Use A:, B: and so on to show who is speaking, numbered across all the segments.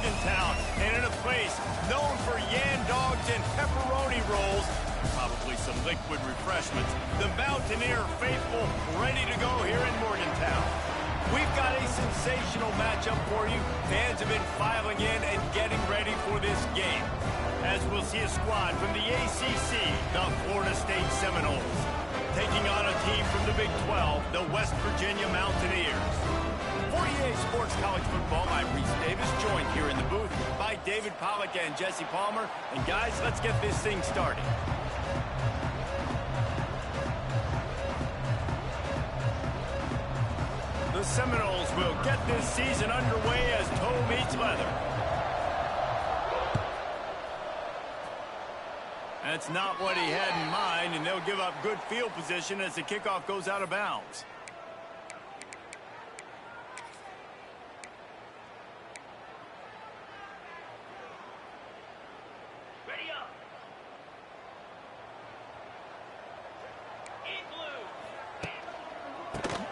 A: Morgantown. And in a place known for yan dogs and pepperoni rolls, probably some liquid refreshments, the Mountaineer faithful ready to go here in Morgantown. We've got a sensational matchup for you. Fans have been filing in and getting ready for this game, as we'll see a squad from the ACC, the Florida State Seminoles, taking on a team from the Big 12, the West Virginia Mountaineers. For EA Sports College Football, I'm Reese Davis, joined here in the booth by David Pollack and Jesse Palmer. And guys, let's get this thing started. The Seminoles will get this season underway as toe meets leather. That's not what he had in mind, and they'll give up good field position as the kickoff goes out of bounds.
B: Ready up.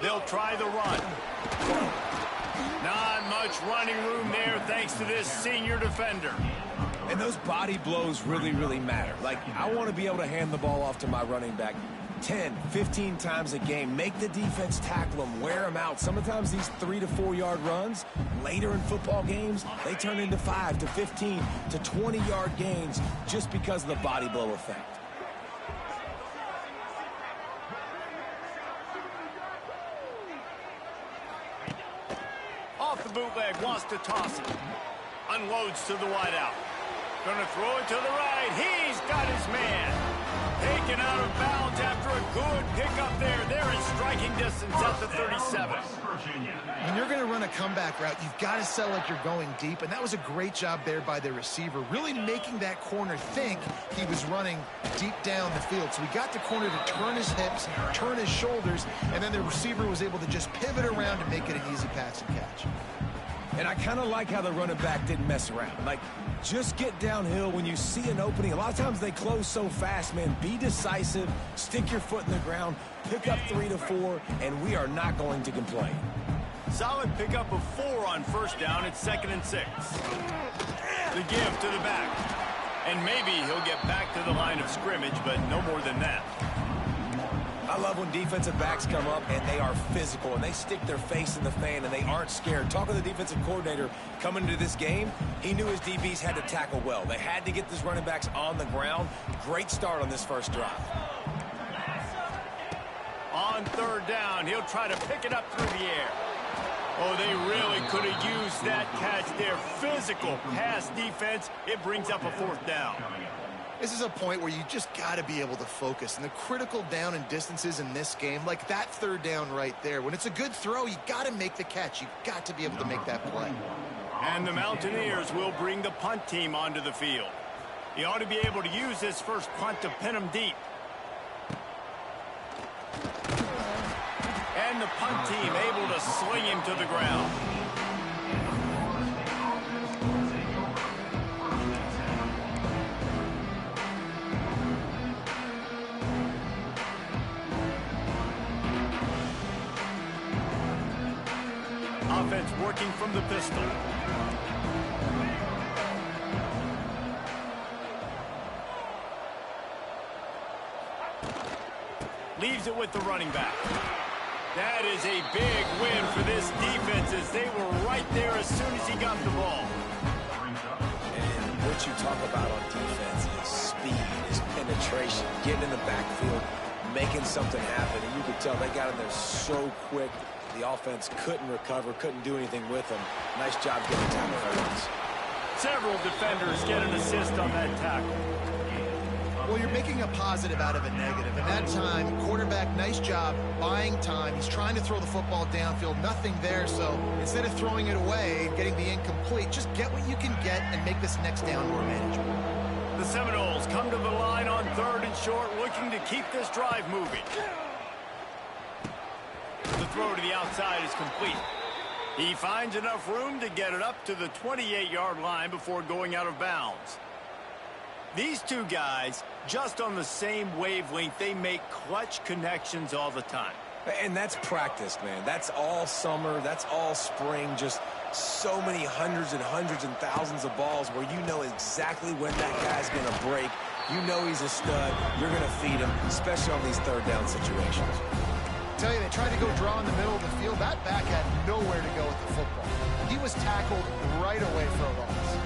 A: They'll try the run. Not much running room there thanks to this senior defender.
C: And those body blows really, really matter. Like, I want to be able to hand the ball off to my running back 10, 15 times a game. Make the defense tackle them, wear them out. Sometimes these 3 to 4 yard runs, later in football games, they turn into 5 to 15 to 20 yard gains just because of the body blow effect.
A: Off the bootleg, wants to toss it. Unloads to the wideout. Gonna throw it to the right. He's got his man. Taken out of bounds after a good pickup there. They're in striking distance at the 37.
D: When you're going to run a comeback route, you've got to sell like you're going deep, and that was a great job there by the receiver, really making that corner think he was running deep down the field. So he got the corner to turn his hips, turn his shoulders, and then the receiver was able to just pivot around and make it an easy pass and catch.
C: And I kind of like how the running back didn't mess around. Like, just get downhill when you see an opening. A lot of times they close so fast, man. Be decisive, stick your foot in the ground, pick up 3 to 4, and we are not going to complain.
A: Solid pickup of 4 on first down. It's 2nd and 6. The give to the back. And maybe he'll get back to the line of scrimmage, but no more than that.
C: I love when defensive backs come up and they are physical and they stick their face in the fan and they aren't scared. Talking to the defensive coordinator coming into this game, he knew his DBs had to tackle well. They had to get these running backs on the ground. Great start on this first drive.
A: On 3rd down, he'll try to pick it up through the air. Oh, they really could have used that catch there. Physical pass defense. It brings up a 4th down.
D: This is a point where you just got to be able to focus. And the critical down and distances in this game, like that 3rd down right there, when it's a good throw, you got to make the catch. You've got to be able to make that play.
A: And the Mountaineers will bring the punt team onto the field. He ought to be able to use this first punt to pin him deep. And the punt team able to sling him to the ground. Offense working from the pistol. Leaves it with the running back. That is a big win for this defense as they were right there as soon as he got the ball.
C: And what you talk about on defense is speed, is penetration, getting in the backfield, making something happen. And you could tell they got in there so quick. The offense couldn't recover, couldn't do anything with them. Nice job getting tackle runs.
A: Several defenders get an assist on that tackle.
D: Well, you're making a positive out of a negative. And that time, quarterback, nice job, buying time. He's trying to throw the football downfield, nothing there. So instead of throwing it away and getting the incomplete, just get what you can get and make this next down more manageable.
A: The Seminoles come to the line on 3rd and short, looking to keep this drive moving. The throw to the outside is complete. He finds enough room to get it up to the 28-yard line before going out of bounds. These two guys, just on the same wavelength, they make clutch connections all the time.
C: And that's practice, man. That's all summer. That's all spring. Just so many hundreds and thousands of balls where you know exactly when that guy's going to break. You know he's a stud. You're going to feed him, especially on these third down situations.
D: I tell you, they tried to go draw in the middle of the field. That back had nowhere to go with the football. He was tackled right away for a loss.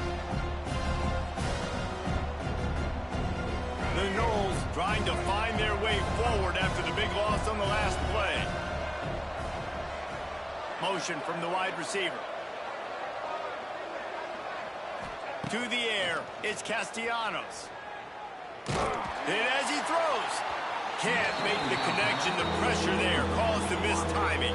A: The Knowles trying to find their way forward after the big loss on the last play. Motion from the wide receiver. To the air, it's Castellanos. And as he throws, can't make the connection. The pressure there caused the mistiming.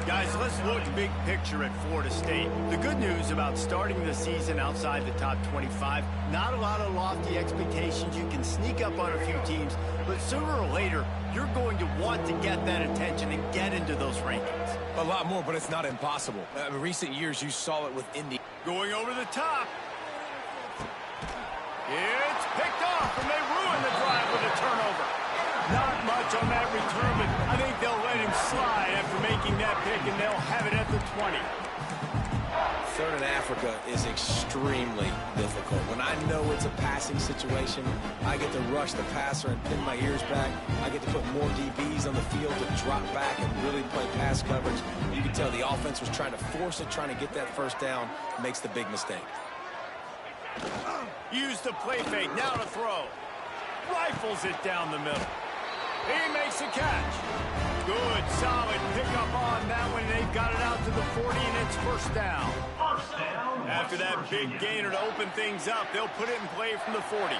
A: Guys, let's look big picture at Florida State. The good news about starting the season outside the top 25, not a lot of lofty expectations. You can sneak up on a few teams, but sooner or later, you're going to want to get that attention and get into those rankings.
C: A lot more, but it's not impossible. In recent years, you saw it with Indy.
A: Going over the top. It's picked off, and they ruin the drive with a turnover. Not much on that return, but I think they'll let him slide after making that pick, and they'll have it at the 20.
C: Third in Africa is extremely difficult. When I know it's a passing situation, I get to rush the passer and pin my ears back. I get to put more DBs on the field to drop back and really play pass coverage. You can tell the offense was trying to force it, trying to get that first down, makes the big mistake.
A: Use the play fake, now to throw. Rifles it down the middle. He makes a catch. Good, solid pickup on that one. They've got it out to the 40, and it's first down. After that big gainer to open things up, they'll put it in play from the 40.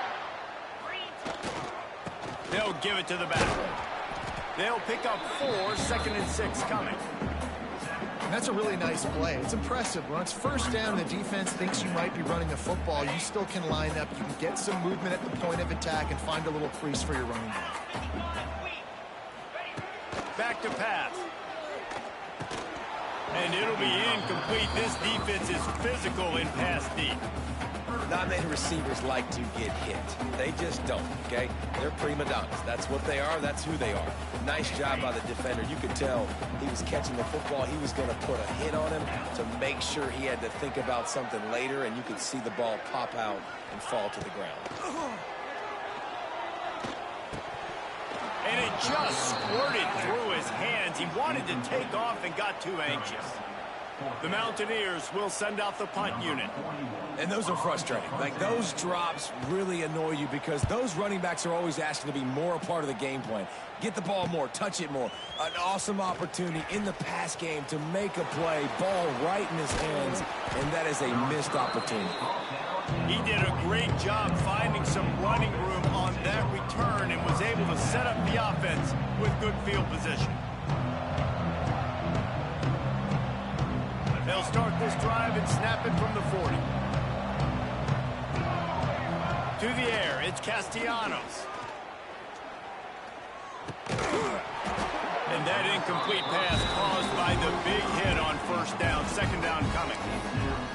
A: They'll give it to the back. They'll pick up 4, 2nd and 6 coming.
D: And that's a really nice play. It's impressive. When it's first down, the defense thinks you might be running the football. You still can line up. You can get some movement at the point of attack and find a little crease for your running back.
A: Back to pass. And it'll be incomplete. This defense is physical in pass deep.
C: Not many receivers like to get hit. They just don't, okay? They're prima donnas. That's what they are. That's who they are. Nice job by the defender. You could tell he was catching the football. He was going to put a hit on him to make sure he had to think about something later, and you could see the ball pop out and fall to the ground.
A: And it just squirted through his hands. He wanted to take off and got too anxious. The Mountaineers will send out the punt unit.
C: And those are frustrating. Like, those drops really annoy you because those running backs are always asking to be more a part of the game plan. Get the ball more, touch it more. An awesome opportunity in the pass game to make a play, ball right in his hands, and that is a missed opportunity.
A: He did a great job finding some running room on that return and was able to set up the offense with good field position. They'll start this drive and snap it from the 40. To the air, it's Castellanos. And that incomplete pass caused by the big hit on first down, 2nd down coming.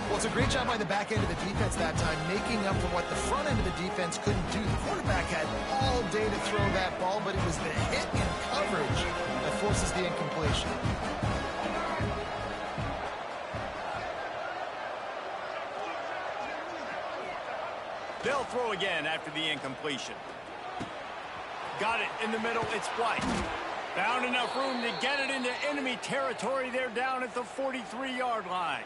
D: Well, it's a great job by the back end of the defense that time, making up for what the front end of the defense couldn't do. The quarterback had all day to throw that ball, but it was the hit and coverage that forces the incompletion.
A: They'll throw again after the incompletion. Got it in the middle. It's White. Found enough room to get it into enemy territory. They're down at the 43-yard line.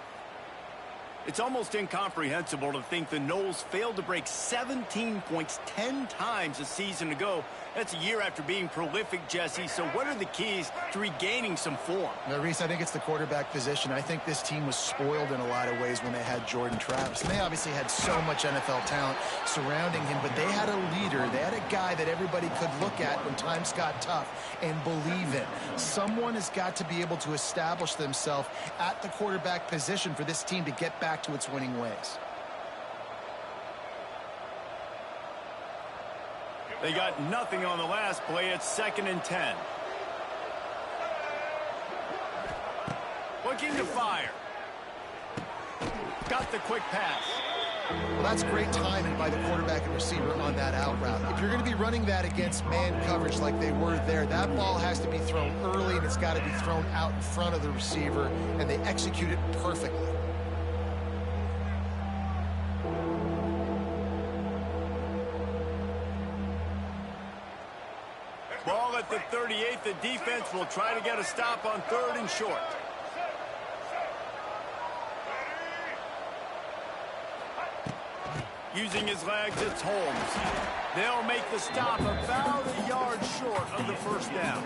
A: It's almost incomprehensible to think the Knowles failed to break 17 points 10 times a season ago. That's a year after being prolific, Jesse. So what are the keys to regaining some form?
D: Now, Reese, I think it's the quarterback position. I think this team was spoiled in a lot of ways when they had Jordan Travis. And they obviously had so much NFL talent surrounding him, but they had a leader. They had a guy that everybody could look at when times got tough and believe in. Someone has got to be able to establish themselves at the quarterback position for this team to get back to its winning ways.
A: They got nothing on the last play. It's 2nd and 10. Looking to fire. Got the quick pass.
D: Well, that's great timing by the quarterback and receiver on that out route. If you're going to be running that against man coverage like they were there, that ball has to be thrown early, and it's got to be thrown out in front of the receiver, and they execute it perfectly.
A: at the 38, the defense will try to get a stop on 3rd and short. Using his legs, it's Holmes. They'll make the stop about a yard short of the first down.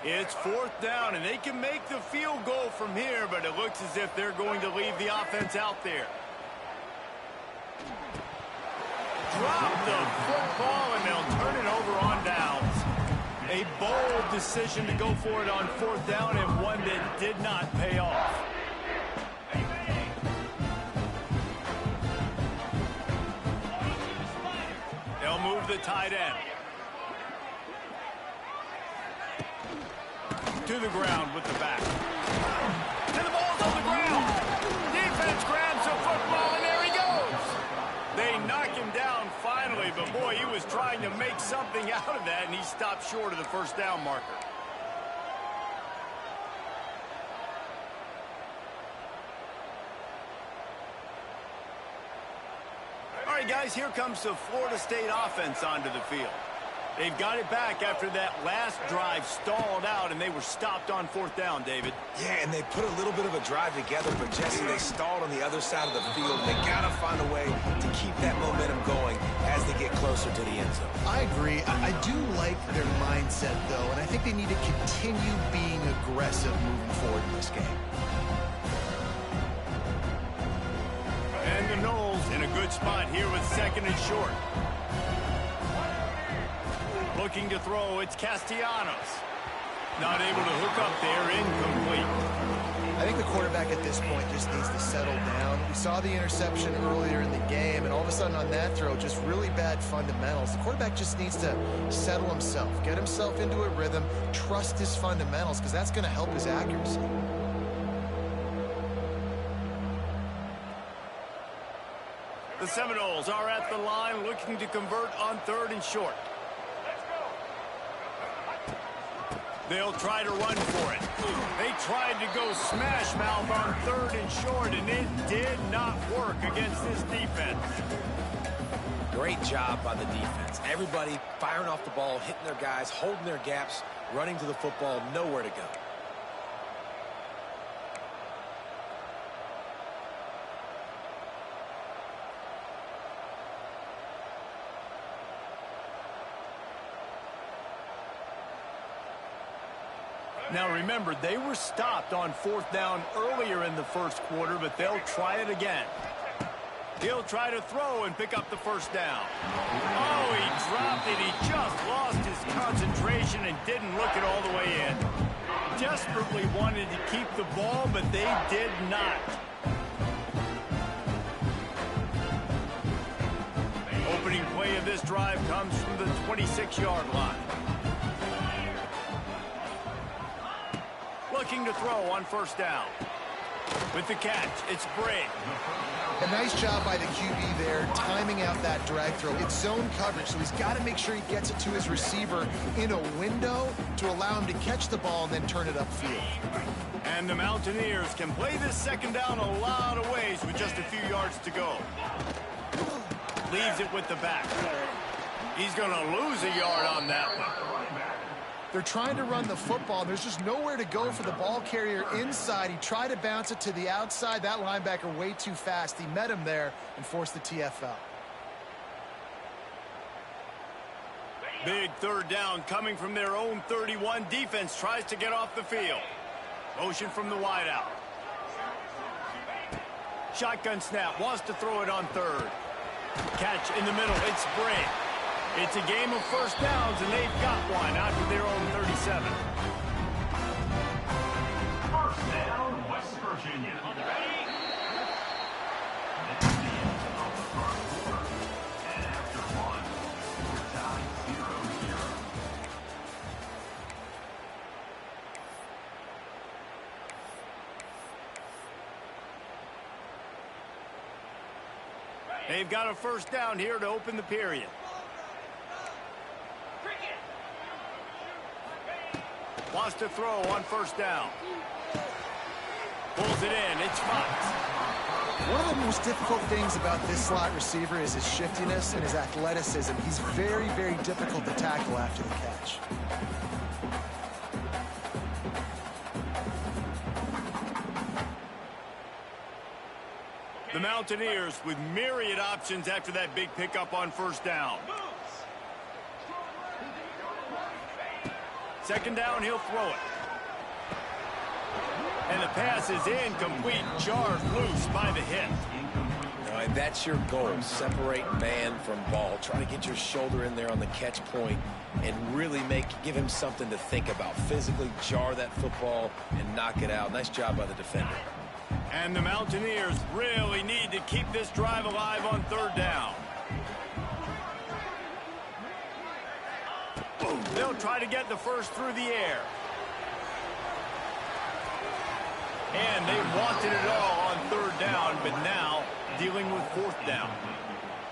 A: It's 4th down, and they can make the field goal from here, but it looks as if they're going to leave the offense out there. Drop the football, and they'll turn it over on downs. A bold decision to go for it on 4th down, and one that did not pay off. They'll move the tight end. To the ground with the back. And the ball's on the ground. Defense grabs the football, and there he goes. They knock him down finally, but boy, he was trying to make something out of that, and he stopped short of the first down marker. All right, guys, here comes the Florida State offense onto the field. They've got it back after that last drive stalled out, and they were stopped on 4th down, David.
C: Yeah, and they put a little bit of a drive together, but Jesse, they stalled on the other side of the field. They got to find a way to keep that momentum going as they get closer to the end zone.
D: I agree. I do like their mindset, though, and I think they need to continue being aggressive moving forward in this game.
A: And the Knowles in a good spot here with 2nd and short. Looking to throw, it's Castellanos. Not able to hook up there, incomplete.
D: I think the quarterback at this point just needs to settle down. We saw the interception earlier in the game, and all of a sudden on that throw, just really bad fundamentals. The quarterback just needs to settle himself, get himself into a rhythm, trust his fundamentals, because that's going to help his accuracy.
A: The Seminoles are at the line looking to convert on 3rd and short. They'll try to run for it. They tried to go smash mouth on 3rd and short, and it did not work against this defense.
C: Great job by the defense. Everybody firing off the ball, hitting their guys, holding their gaps, running to the football, nowhere to go.
A: Now remember, they were stopped on 4th down earlier in the first quarter, but they'll try it again. He'll try to throw and pick up the first down. Oh, he dropped it. He just lost his concentration and didn't look it all the way in. Desperately wanted to keep the ball, but they did not. Opening play of this drive comes from the 26-yard line. Looking to throw on 1st down. With the catch, it's Bray.
D: A nice job by the QB there, timing out that drag throw. It's zone coverage, so he's got to make sure he gets it to his receiver in a window to allow him to catch the ball and then turn it upfield.
A: And the Mountaineers can play this 2nd down a lot of ways with just a few yards to go. Leaves it with the back. He's going to lose a yard on that one.
D: They're trying to run the football. There's just nowhere to go for the ball carrier inside. He tried to bounce it to the outside. That linebacker way too fast. He met him there and forced the TFL.
A: Big 3rd down coming from their own 31. Defense tries to get off the field. Motion from the wideout. Shotgun snap. Wants to throw it on 3rd. Catch in the middle. It's Bray. It's a game of 1st downs, and they've got one out to their own 37.
B: 1st down, West Virginia. And after one, we're tied 0-0.
A: They've got a first down here to open the period. Wants to throw on first down. Pulls it in. It's Fox.
D: One of the most difficult things about this slot receiver is his shiftiness and his athleticism. He's very, very difficult to tackle after the catch.
A: The Mountaineers with myriad options after that big pickup on first down. Second down, he'll throw it. And the pass is incomplete, jarred loose by the hit.
C: All right, that's your goal. Separate man from ball. Try to get your shoulder in there on the catch point and really give him something to think about. Physically jar that football and knock it out. Nice job by the defender.
A: And the Mountaineers really need to keep this drive alive on third down. They'll try to get the first through the air. And they wanted it all on third down, but now dealing with fourth down.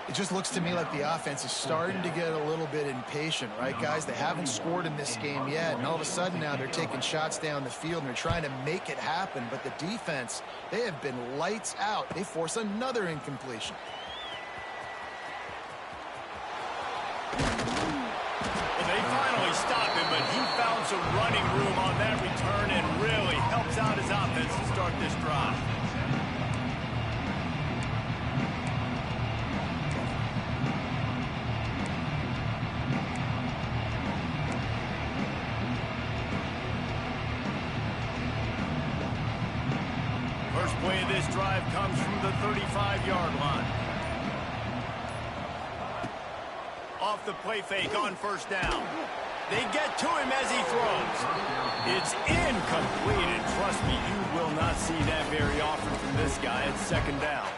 D: It just looks to me like the offense is starting to get a little bit impatient, right, guys? They haven't scored in this game yet, and all of a sudden now they're taking shots down the field and they're trying to make it happen, but the defense, they have been lights out. They force another incompletion.
A: Well, they finally stop him, but he found some running room on that return and really helps out his offense to start this drive. First play of this drive comes from the 35-yard line. Off the play fake on first down. They get to him as he throws. It's incomplete, and trust me, you will not see that very often from this guy at second down.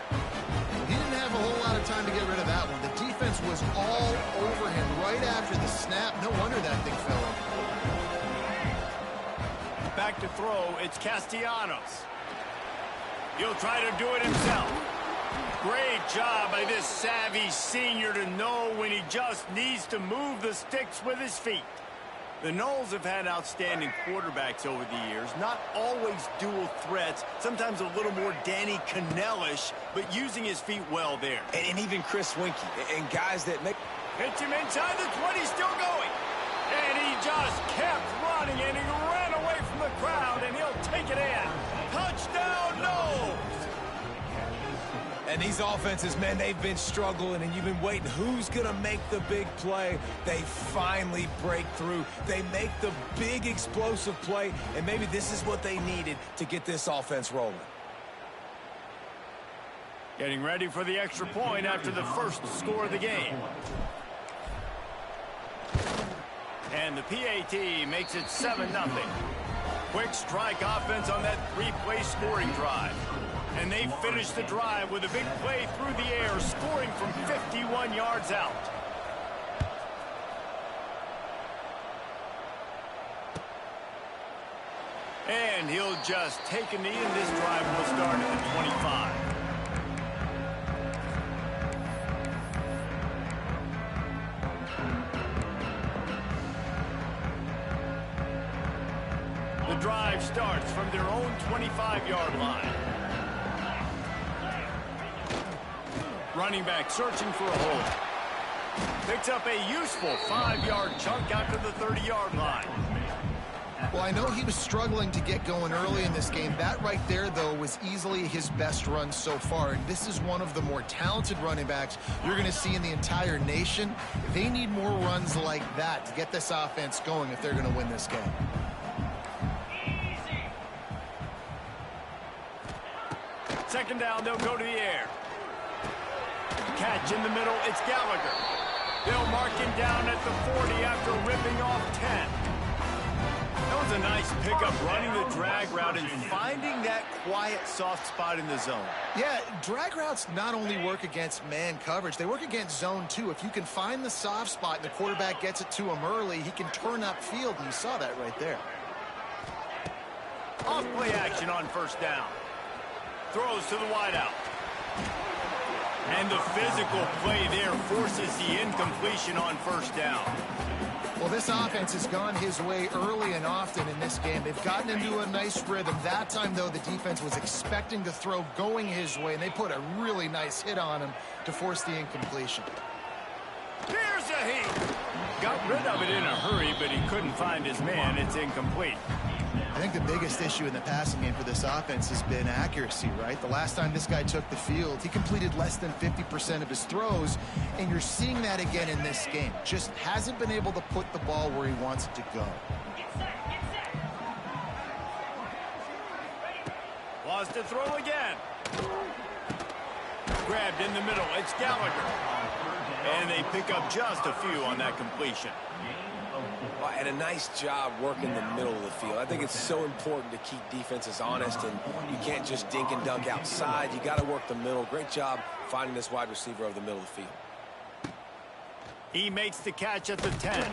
D: He didn't have a whole lot of time to get rid of that one. The defense was all over him right after the snap. No wonder that thing fell in.
A: Back to throw, it's Castellanos. He'll try to do it himself. Great job by this savvy senior to know when he just needs to move the sticks with his feet. The Noles have had outstanding quarterbacks over the years, not always dual threats, sometimes a little more Danny Cannell-ish, but using his feet well there.
C: And even Chris Winkie, and guys that make...
A: Hits him inside the 20, still going. And he just kept running, and he ran away from the crowd, and he'll take it in. Touchdown, Noles!
C: And these offenses, man, they've been struggling, and you've been waiting. Who's going to make the big play? They finally break through. They make the big explosive play, and maybe this is what they needed to get this offense rolling.
A: Getting ready for the extra point after the first score of the game. And the PAT makes it 7-0. Quick strike offense on that three-play scoring drive. And they finish the drive with a big play through the air, scoring from 51 yards out. And he'll just take a knee, and this drive will start at the 25. The drive starts from their own 25-yard line. Running back searching for a hole. Picks up a useful 5-yard chunk out to the 30-yard line.
D: Well, I know he was struggling to get going early in this game. That right there, though, was easily his best run so far. And this is one of the more talented running backs you're going to see in the entire nation. They need more runs like that to get this offense going if they're going to win this game.
A: Second down, they'll go to the air. Catch in the middle, it's Gallagher. They'll mark him down at the 40 after ripping off 10. That was a nice pickup, running the drag route and finding that quiet, soft spot in the zone.
D: Yeah, drag routes not only work against man coverage, they work against zone too. If you can find the soft spot and the quarterback gets it to him early, he can turn upfield, and you saw that right there.
A: Off play action on first down. Throws to the wideout. And the physical play there forces the incompletion on first down.
D: Well, this offense has gone his way early and often in this game. They've gotten into a nice rhythm. That time, though, the defense was expecting the throw going his way, and they put a really nice hit on him to force the incompletion.
A: Here's a heat. Got rid of it in a hurry, but he couldn't find his man. It's incomplete.
D: I think the biggest issue in the passing game for this offense has been accuracy, right? The last time this guy took the field, he completed less than 50% of his throws, and you're seeing that again in this game. Just hasn't been able to put the ball where he wants it to go.
A: Lost to throw again. Grabbed in the middle. It's Gallagher. And they pick up just a few on that completion.
C: Well, and a nice job working the middle of the field. I think it's so important to keep defenses honest, and you can't just dink and dunk outside. You got to work the middle. Great job finding this wide receiver over the middle of the field.
A: He makes the catch at the 10.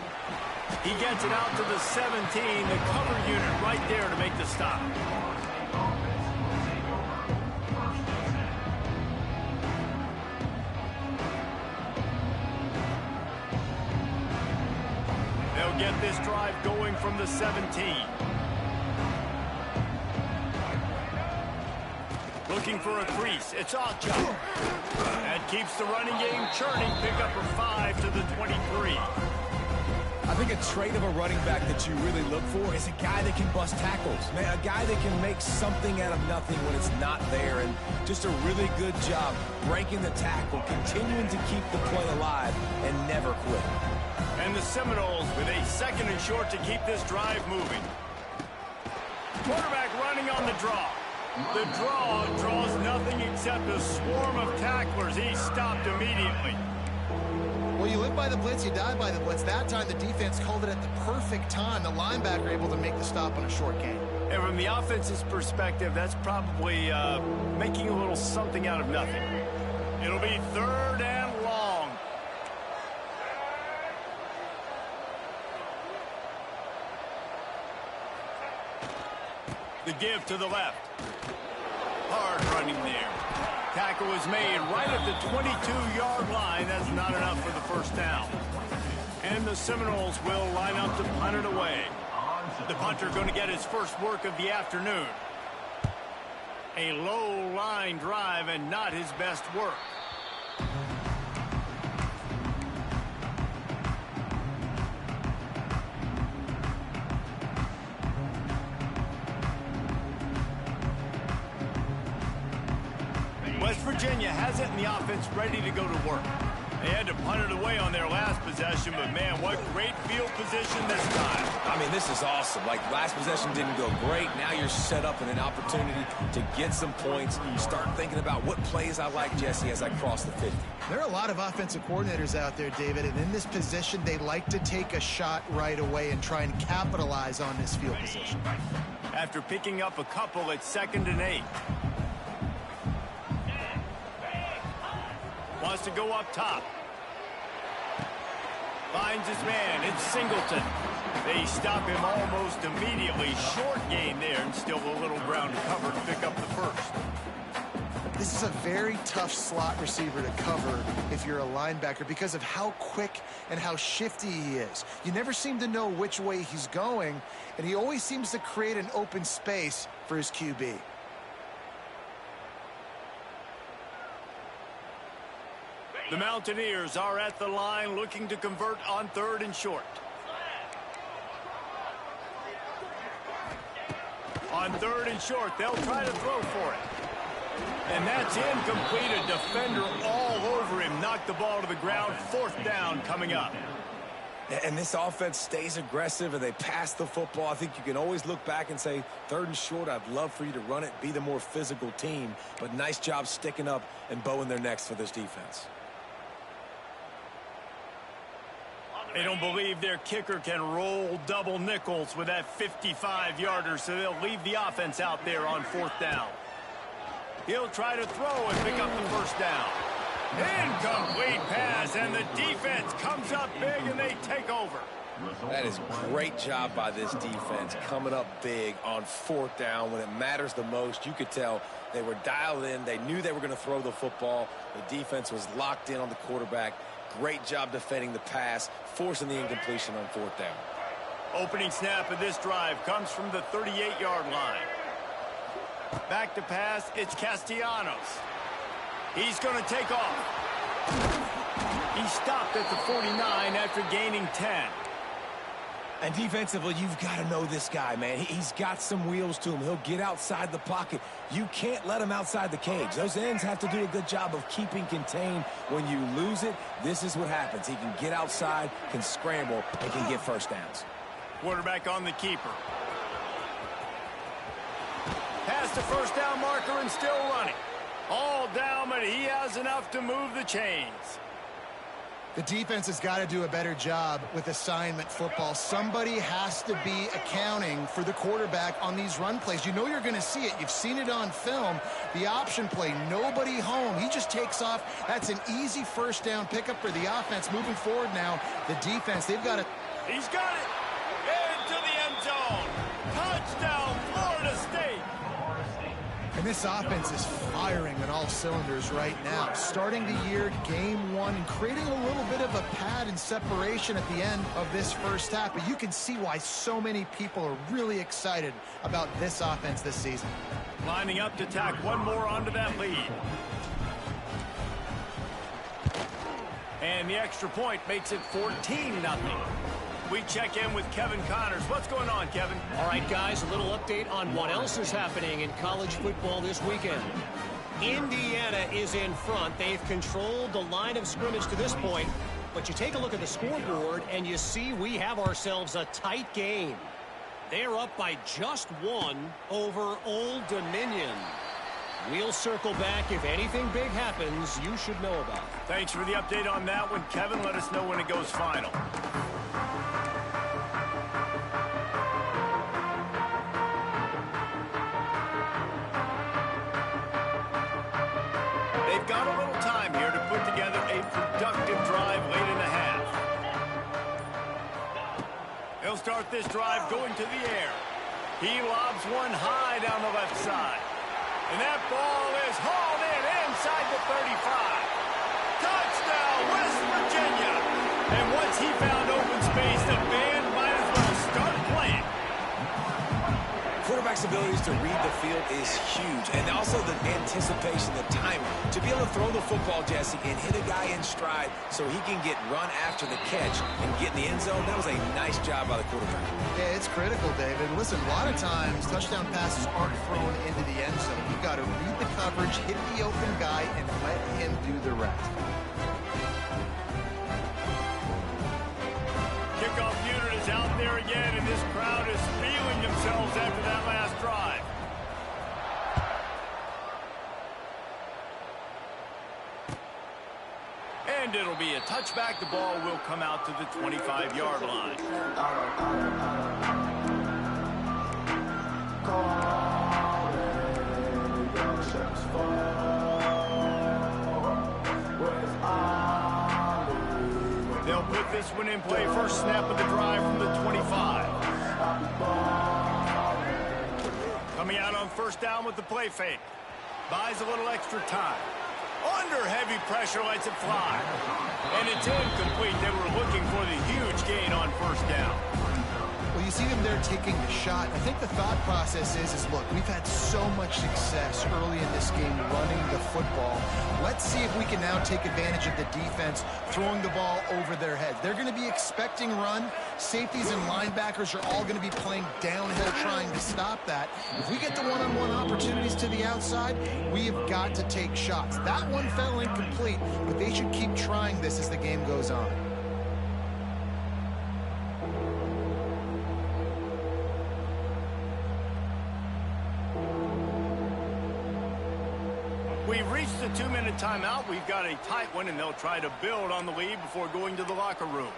A: He gets it out to the 17. The cover unit right there to make the stop. They'll get this drive going from the 17. Looking for a crease. It's Ocho. That keeps the running game churning. Pick up a 5 to the 23.
C: I think a trait of a running back that you really look for is a guy that can bust tackles. Man, a guy that can make something out of nothing when it's not there. And just a really good job breaking the tackle, continuing to keep the play alive, and never quit.
A: And the Seminoles with a 2nd and short to keep this drive moving. Quarterback running on the draw. The draw draws nothing except a swarm of tacklers. He stopped immediately.
D: Well, you live by the blitz, you die by the blitz. That time the defense called it at the perfect time. The linebacker able to make the stop on a short gain.
A: And from the offense's perspective, that's probably making a little something out of nothing. It'll be 3rd and long. The give to the left. Hard running there. Tackle is made right at the 22-yard line. That's not enough for the first down. And the Seminoles will line up to punt it away. The punter going to get his first work of the afternoon. A low line drive and not his best work. West Virginia has it in the offense ready to go to work. They had to punt it away on their last possession, but man, what great field position this time.
C: I mean, this is awesome. Like, last possession didn't go great. Now you're set up in an opportunity to get some points. Start thinking about what plays I like, Jesse, as I cross the 50.
D: There are a lot of offensive coordinators out there, David, and in this position, they like to take a shot right away and try and capitalize on this field position.
A: After picking up a couple, it's 2nd and 8. Wants to go up top. Finds his man. It's Singleton. They stop him almost immediately. Short gain there, and still a little ground to cover to pick up the first.
D: This is a very tough slot receiver to cover if you're a linebacker because of how quick and how shifty he is. You never seem to know which way he's going, and he always seems to create an open space for his QB.
A: The Mountaineers are at the line looking to convert on 3rd and short. On 3rd and short, they'll try to throw for it. And that's incomplete. A defender all over him. Knocked the ball to the ground. 4th down coming up.
C: And this offense stays aggressive and they pass the football. I think you can always look back and say, 3rd and short, I'd love for you to run it, be the more physical team. But nice job sticking up and bowing their necks for this defense.
A: They don't believe their kicker can roll double nickels with that 55-yarder, so they'll leave the offense out there on 4th down. He'll try to throw and pick up the first down. Incomplete pass, and the defense comes up big, and they take over.
C: That is great job by this defense, coming up big on 4th down when it matters the most. You could tell they were dialed in. They knew they were going to throw the football. The defense was locked in on the quarterback. Great job defending the pass, forcing the incompletion on 4th down.
A: Opening snap of this drive comes from the 38-yard line. Back to pass, it's Castellanos. He's going to take off. He stopped at the 49 after gaining 10.
C: And defensively, you've got to know this guy, man. He's got some wheels to him. He'll get outside the pocket. You can't let him outside the cage. Those ends have to do a good job of keeping contained. When you lose it, this is what happens. He can get outside, can scramble, and can get first downs.
A: Quarterback on the keeper. Past the first down marker and still running. All down, but he has enough to move the chains.
D: The defense has got to do a better job with assignment football. Somebody has to be accounting for the quarterback on these run plays. You know you're going to see it. You've seen it on film. The option play, nobody home. He just takes off. That's an easy first down pickup for the offense. Moving forward now, the defense, they've got to...
A: He's got it. Into the end zone. Touchdown, Florida State.
D: And this offense is firing on all cylinders right now. Starting the year, game 1, and creating a little bit of a pad and separation at the end of this first half. But you can see why so many people are really excited about this offense this season.
A: Lining up to tack one more onto that lead. And the extra point makes it 14-0. We check in with Kevin Connors. What's going on, Kevin?
E: All right, guys, a little update on what else is happening in college football this weekend. Indiana is in front. They've controlled the line of scrimmage to this point. But you take a look at the scoreboard, and you see we have ourselves a tight game. They're up by just 1 over Old Dominion. We'll circle back. If anything big happens, you should know about it.
A: Thanks for the update on that one, Kevin. Let us know when it goes final. They've got a little time here to put together a productive drive late in the half. He'll start this drive going to the air. He lobs one high down the left side. And that ball is hauled in inside the 35. Touchdown, West Virginia. And once he found open space, the band might as well start playing.
C: Quarterback's abilities to read the field is huge. And also the anticipation, the timing. To be able to throw the football, Jesse, and hit a guy in stride so he can get run after the catch and get in the end zone, that was a nice job by the quarterback.
D: Yeah, it's critical, David. Listen, a lot of times touchdown passes aren't thrown into the end zone. You've got to read the coverage, hit the open guy, and let him do the rest.
A: Kickoff unit is out there again, and this crowd is feeling themselves after that last drive. And it'll be a touchback. The ball will come out to the 25-yard line. They'll put this one in play. First snap of the drive from the 25. Coming out on first down with the play fake. Buys a little extra time. Under heavy pressure, lets it fly. And it's incomplete. They were looking for the huge gain on first down.
D: Well, you see them there taking the shot. I think the thought process is look, we've had so much success early in this game running the football. Let's see if we can now take advantage of the defense throwing the ball over their heads. They're going to be expecting run. Safeties and linebackers are all going to be playing downhill trying to stop that. If we get the one-on-one opportunities to the outside, we have got to take shots. That one fell incomplete, but they should keep trying this as the game goes on.
A: We've reached the 2-minute timeout. We've got a tight one, and they'll try to build on the lead before going to the locker room.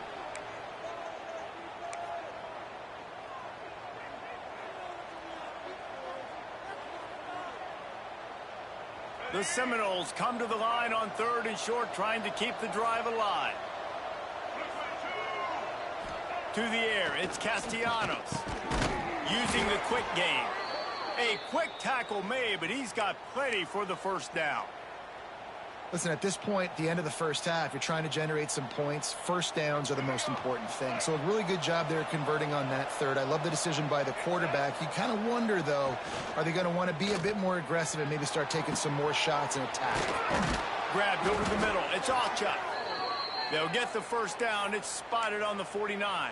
A: The Seminoles come to the line on 3rd and short, trying to keep the drive alive. To the air, it's Castellanos. Using the quick game. A quick tackle made, but he's got plenty for the first down.
D: Listen, at this point, the end of the first half, you're trying to generate some points. First downs are the most important thing. So a really good job there converting on that third. I love the decision by the quarterback. You kind of wonder, though, are they going to want to be a bit more aggressive and maybe start taking some more shots and attack?
A: Grabbed over the middle. It's Alchuk. They'll get the first down. It's spotted on the 49.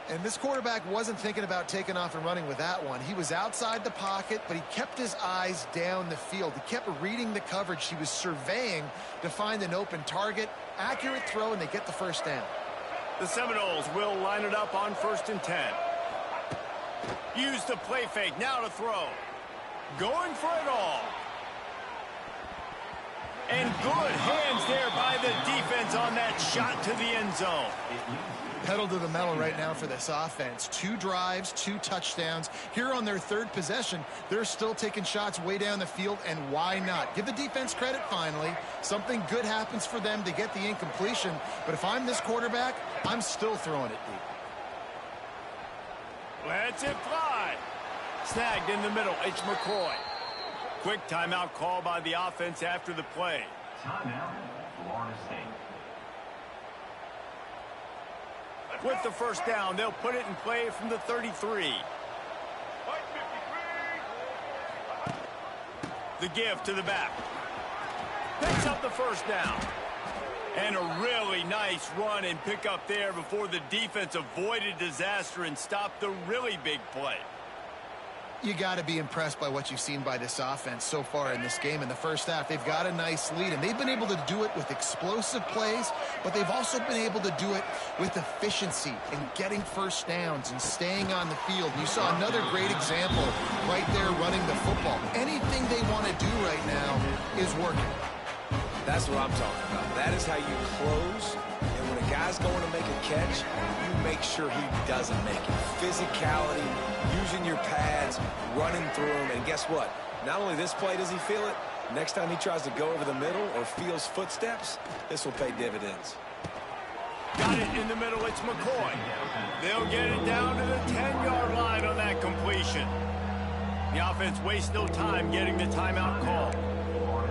D: And this quarterback wasn't thinking about taking off and running with that one. He was outside the pocket, but he kept his eyes down the field. He kept reading the coverage. He was surveying to find an open target. Accurate throw, and they get the first down.
A: The Seminoles will line it up on 1st and 10. Use the play fake. Now to throw. Going for it all. And good hands there by the defense on that shot to the end zone.
D: Pedal to the metal right now for this offense. 2 drives, 2 touchdowns. Here on their third possession, they're still taking shots way down the field, and why not? Give the defense credit finally. Something good happens for them to get the incompletion, but if I'm this quarterback, I'm still throwing it deep.
A: Lets it fly. Snagged in the middle. It's McCoy. Quick timeout call by the offense after the play.
B: Timeout, Florida State.
A: With the first down, they'll put it in play from the 33. The give to the back. Picks up the first down. And a really nice run and pick up there before the defense avoided disaster and stopped the really big play.
D: You got to be impressed by what you've seen by this offense so far in this game. In the first half, they've got a nice lead, and they've been able to do it with explosive plays, but they've also been able to do it with efficiency and getting first downs and staying on the field. You saw another great example right there running the football. Anything they want to do right now is working.
C: That's what I'm talking about. That is how you close. And when a guy's going to make a catch, you make sure he doesn't make it. Physicality, using your pads, running through them. And guess what? Not only this play does he feel it, next time he tries to go over the middle or feels footsteps, this will pay dividends.
A: Got it in the middle. It's McCoy. They'll get it down to the 10-yard line on that completion. The offense wastes no time getting the timeout call.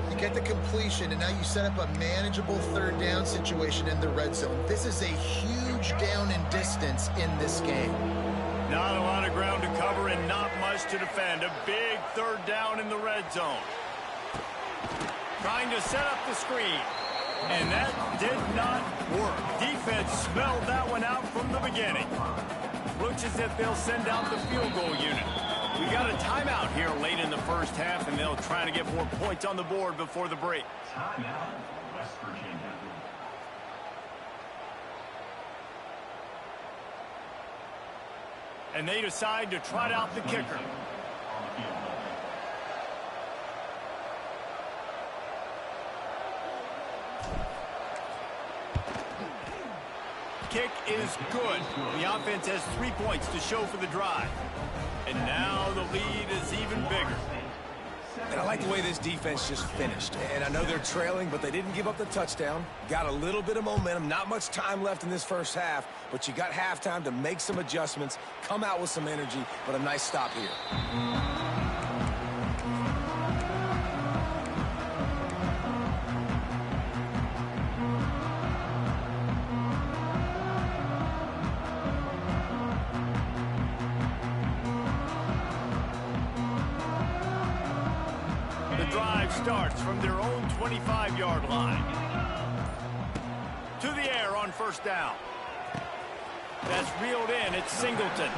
D: You get the completion, and now you set up a manageable third down situation in the red zone. This is a huge down in distance in this game.
A: Not a lot of ground to cover and not much to defend. A big third down in the red zone. Trying to set up the screen. And that did not work. Defense smelled that one out from the beginning. Looks as if they'll send out the field goal unit. We got a timeout here late in the first half, and they'll try to get more points on the board before the break.
B: Timeout, West Virginia.
A: And they decide to trot out the kicker. Kick is good. The offense has 3 points to show for the drive. And now the lead is even bigger.
C: And I like the way this defense just finished. And I know they're trailing, but they didn't give up the touchdown. Got a little bit of momentum. Not much time left in this first half, but you got halftime to make some adjustments, come out with some energy, but a nice stop here.
A: Starts from their own 25-yard line. To the air on first down. That's reeled in. It's Singleton.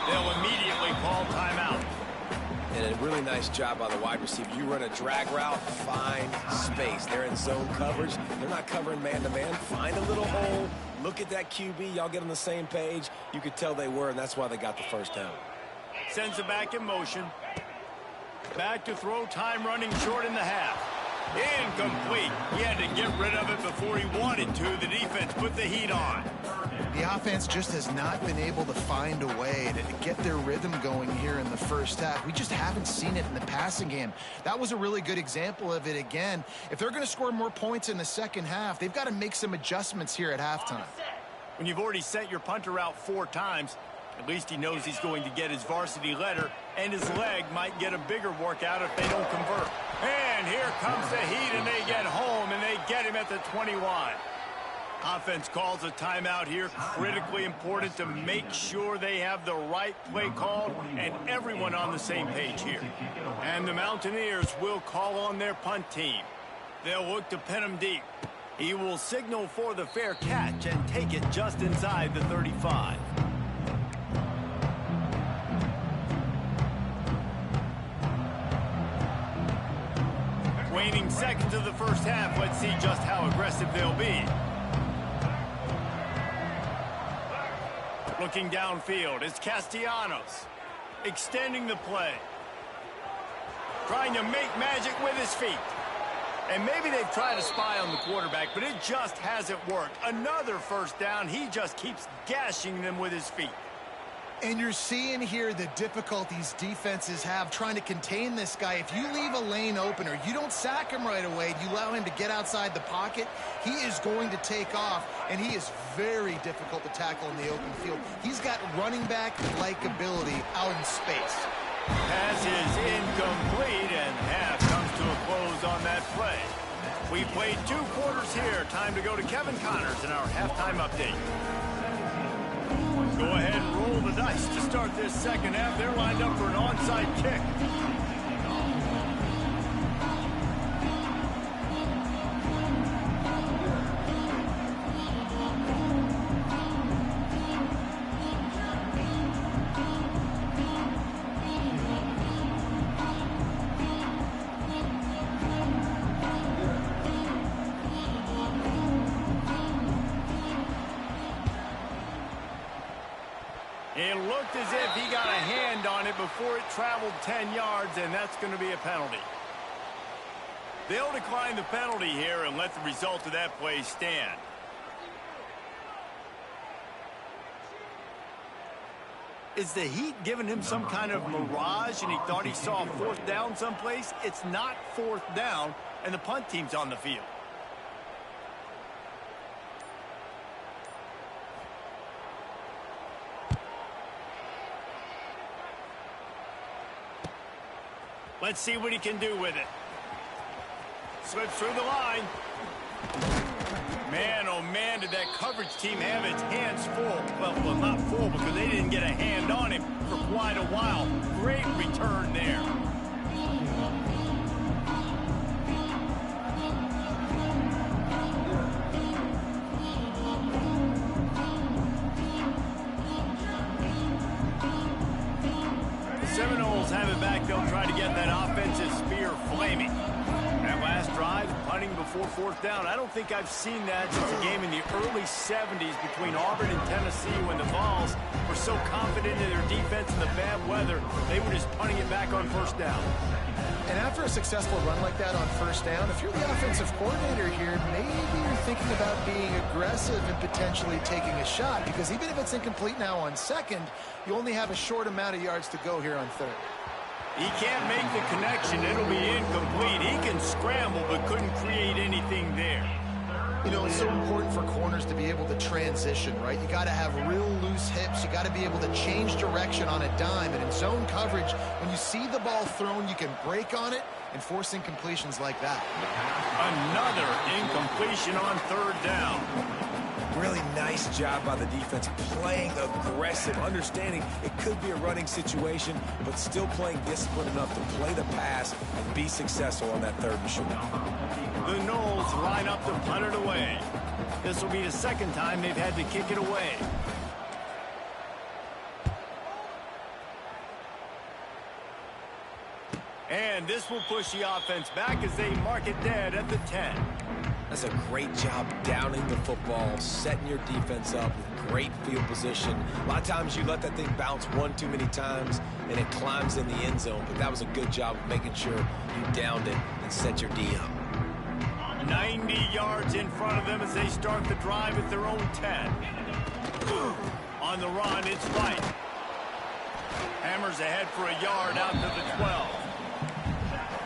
A: They'll immediately call timeout.
C: And a really nice job by the wide receiver. You run a drag route, find space. They're in zone coverage. They're not covering man-to-man. Find a little hole. Look at that QB. Y'all get on the same page. You could tell they were, and that's why they got the first down.
A: Sends it back in motion. Back to throw, time running short in the half. Incomplete. He had to get rid of it before he wanted to. The defense put the heat on.
D: The offense just has not been able to find a way to get their rhythm going here in the first half. We just haven't seen it in the passing game. That was a really good example of it again. If they're going to score more points in the second half, they've got to make some adjustments here at halftime.
A: When you've already sent your punter out 4 times, at least he knows he's going to get his varsity letter, and his leg might get a bigger workout if they don't convert. And here comes the Heat, and they get home, and they get him at the 21. Offense calls a timeout here. Critically important to make sure they have the right play called and everyone on the same page here. And the Mountaineers will call on their punt team. They'll look to pin him deep. He will signal for the fair catch and take it just inside the 35. Waning seconds of the first half. Let's see just how aggressive they'll be. Looking downfield, it's Castellanos. Extending the play. Trying to make magic with his feet. And maybe they've tried to spy on the quarterback, but it just hasn't worked. Another first down. He just keeps gashing them with his feet.
D: And you're seeing here the difficulties defenses have trying to contain this guy. If you leave a lane open or you don't sack him right away, you allow him to get outside the pocket, he is going to take off, and he is very difficult to tackle in the open field. He's got running back-like ability out in space.
A: Pass is incomplete, and half comes to a close on that play. We played 2 quarters here. Time to go to Kevin Connors in our halftime update. Go ahead and roll the dice to start this second half. They're lined up for an onside kick. It looked as if he got a hand on it before it traveled 10 yards, and that's going to be a penalty. They'll decline the penalty here and let the result of that play stand. Is the Heat giving him some kind of mirage and he thought he saw 4th down someplace? It's not 4th down, and the punt team's on the field. Let's see what he can do with it. Slips through the line. Man, oh man, did that coverage team have its hands full. Well, not full because they didn't get a hand on him for quite a while. Great return there. Seminoles have it back. They'll try to get that offensive spear flaming. That last drive, punting before 4th down. I don't think I've seen that since a game in the early 70s between Auburn and Tennessee when the Vols were so confident in their defense in the bad weather, they were just punting it back on 1st down.
D: And after a successful run like that on 1st down, if you're the offensive coordinator here, maybe you're thinking about being aggressive and potentially taking a shot, because even if it's incomplete now on 2nd, you only have a short amount of yards to go here on 3rd.
A: He can't make the connection. It'll be incomplete. He can scramble but couldn't create anything there.
D: You know, it's so important for corners to be able to transition, right? You got to have real loose hips. You got to be able to change direction on a dime. And in zone coverage, when you see the ball thrown, you can break on it and force incompletions like that.
A: Another incompletion on 3rd down.
C: Really nice job by the defense, playing aggressive, understanding it could be a running situation, but still playing disciplined enough to play the pass and be successful on that 3rd and short.
A: The Noles line up to punt it away. This will be the 2nd time they've had to kick it away. And this will push the offense back as they mark it dead at the 10.
C: That's a great job downing the football, setting your defense up with great field position. A lot of times you let that thing bounce one too many times and it climbs in the end zone, but that was a good job of making sure you downed it and set your D up.
A: 90 yards in front of them as they start the drive at their own 10. On the run, it's Wright. Hammers ahead for a yard out to the 12.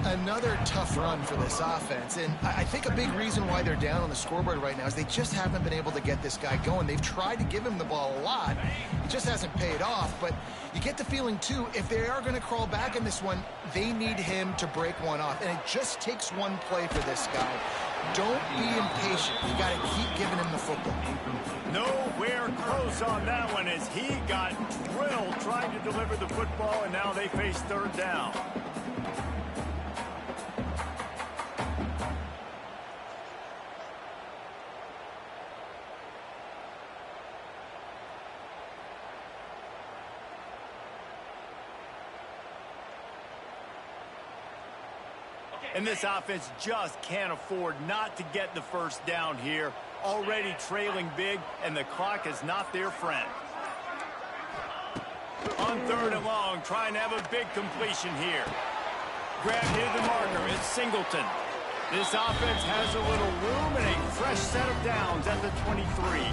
D: Another tough run for this offense, and I think a big reason why they're down on the scoreboard right now is they just haven't been able to get this guy going. They've tried to give him the ball a lot. It just hasn't paid off, but you get the feeling, too, if they are going to crawl back in this one, they need him to break one off, and it just takes one play for this guy. Don't be impatient. You got to keep giving him the football.
A: Nowhere close on that one as he got drilled trying to deliver the football, and now they face third down. And this offense just can't afford not to get the first down here. Already trailing big, and the clock is not their friend. On third and long, trying to have a big completion here. Grabbed near the marker, it's Singleton. This offense has a little room and a fresh set of downs at the 23.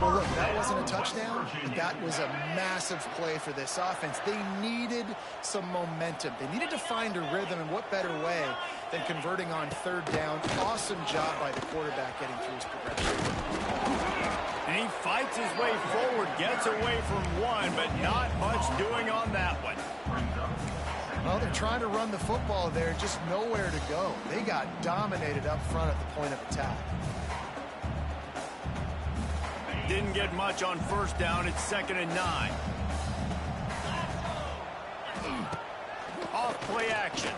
D: Well, look, that wasn't a touchdown, but that was a massive play for this offense. They needed some momentum. They needed to find a rhythm, and what better way than converting on third down. Awesome job by the quarterback getting through his progression.
A: And he fights his way forward, gets away from one, but not much doing on that one.
D: Well, they're trying to run the football there, just nowhere to go. They got dominated up front at the point of attack.
A: Didn't get much on first down. It's 2nd and 9. Off play action.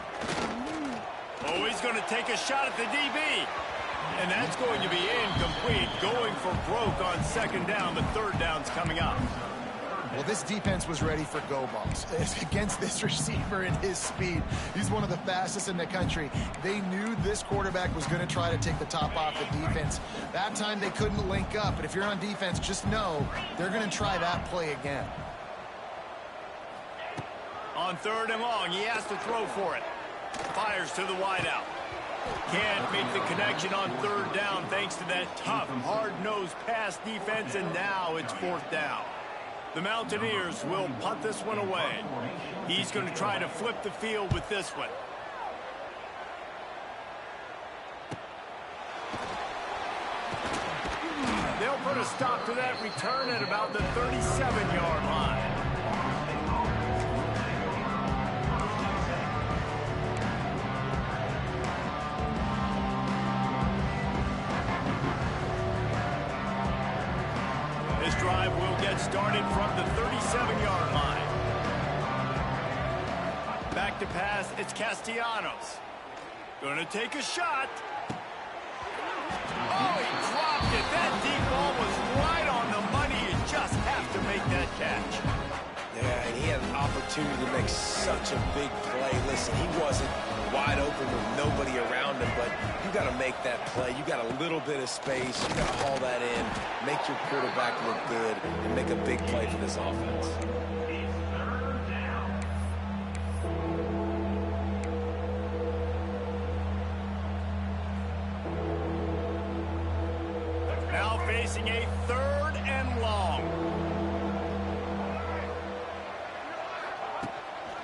A: Oh, he's going to take a shot at the DB. And that's going to be incomplete. Going for broke on 2nd down. The third down's coming up.
D: Well, this defense was ready for go balls. Against this receiver and his speed. He's one of the fastest in the country. They knew this quarterback was going to try to take the top off the defense. That time they couldn't link up. But if you're on defense, just know they're going to try that play again.
A: On third and long, he has to throw for it. Fires to the wideout. Can't make the connection on third down thanks to that tough, hard-nosed pass defense, and now it's 4th down. The Mountaineers will punt this one away. He's going to try to flip the field with this one. They'll put a stop to that return at about the 37-yard line. This drive will get started from the 37-yard line. Back to pass, it's Castellanos. Going to take a shot. Oh, he dropped it. That deep ball was right on the money. You just have to make that catch.
C: Yeah, and he had an opportunity to make such a big play. Listen, he wasn't wide open with nobody around him, but you got to make that play. You got a little bit of space. You got to haul that in, make your quarterback look good, and make a big play for this offense.
A: Now facing a 3rd and long.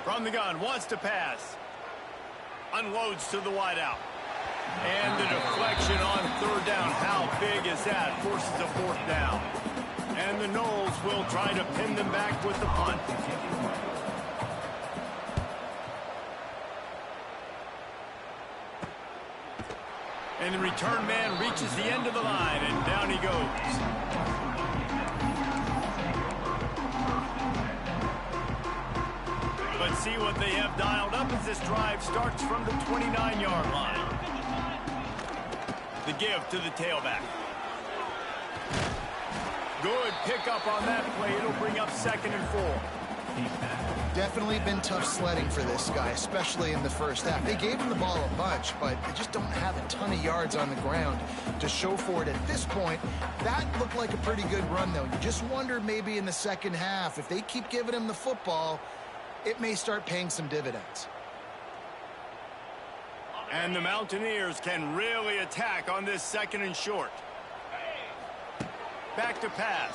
A: From the gun, wants to pass. Unloads to the wideout. And the deflection on 3rd down. How big is that? Forces a 4th down. And the Noles will try to pin them back with the punt. And the return man reaches the end of the line, and down he goes. But see what they have dialed up as this drive starts from the 29-yard line. The give to the tailback. Good pickup on that play. It'll bring up 2nd and 4.
D: Definitely been tough sledding for this guy, especially in the first half. They gave him the ball a bunch, but they just don't have a ton of yards on the ground to show for it at this point. That looked like a pretty good run, though. You just wonder maybe in the second half, if they keep giving him the football, it may start paying some dividends.
A: And the Mountaineers can really attack on this 2nd and short. Back to pass.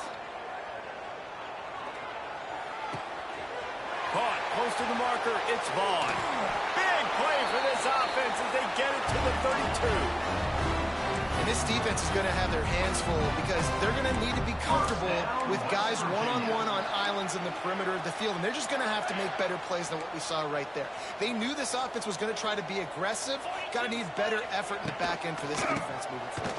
A: Caught close to the marker. It's Vaughn. Big play for this offense as they get it to the 32.
D: And this defense is going to have their hands full because they're going to need to be comfortable with guys one-on-one on islands in the perimeter of the field. And they're just going to have to make better plays than what we saw right there. They knew this offense was going to try to be aggressive. Got to need better effort in the back end for this defense moving forward.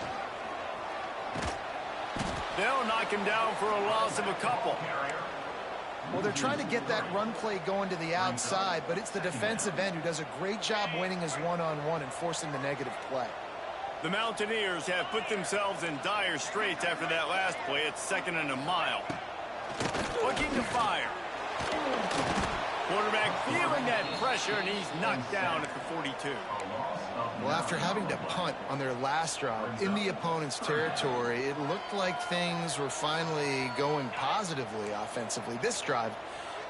A: They'll knock him down for a loss of a couple.
D: Well, they're trying to get that run play going to the outside, but it's the defensive end who does a great job winning his one-on-one and forcing the negative play.
A: The Mountaineers have put themselves in dire straits after that last play. It's 2nd and a mile. Looking to fire. Quarterback feeling that pressure, and he's knocked down at the 42.
D: Well, after having to punt on their last drive in the opponent's territory, it looked like things were finally going positively offensively this drive,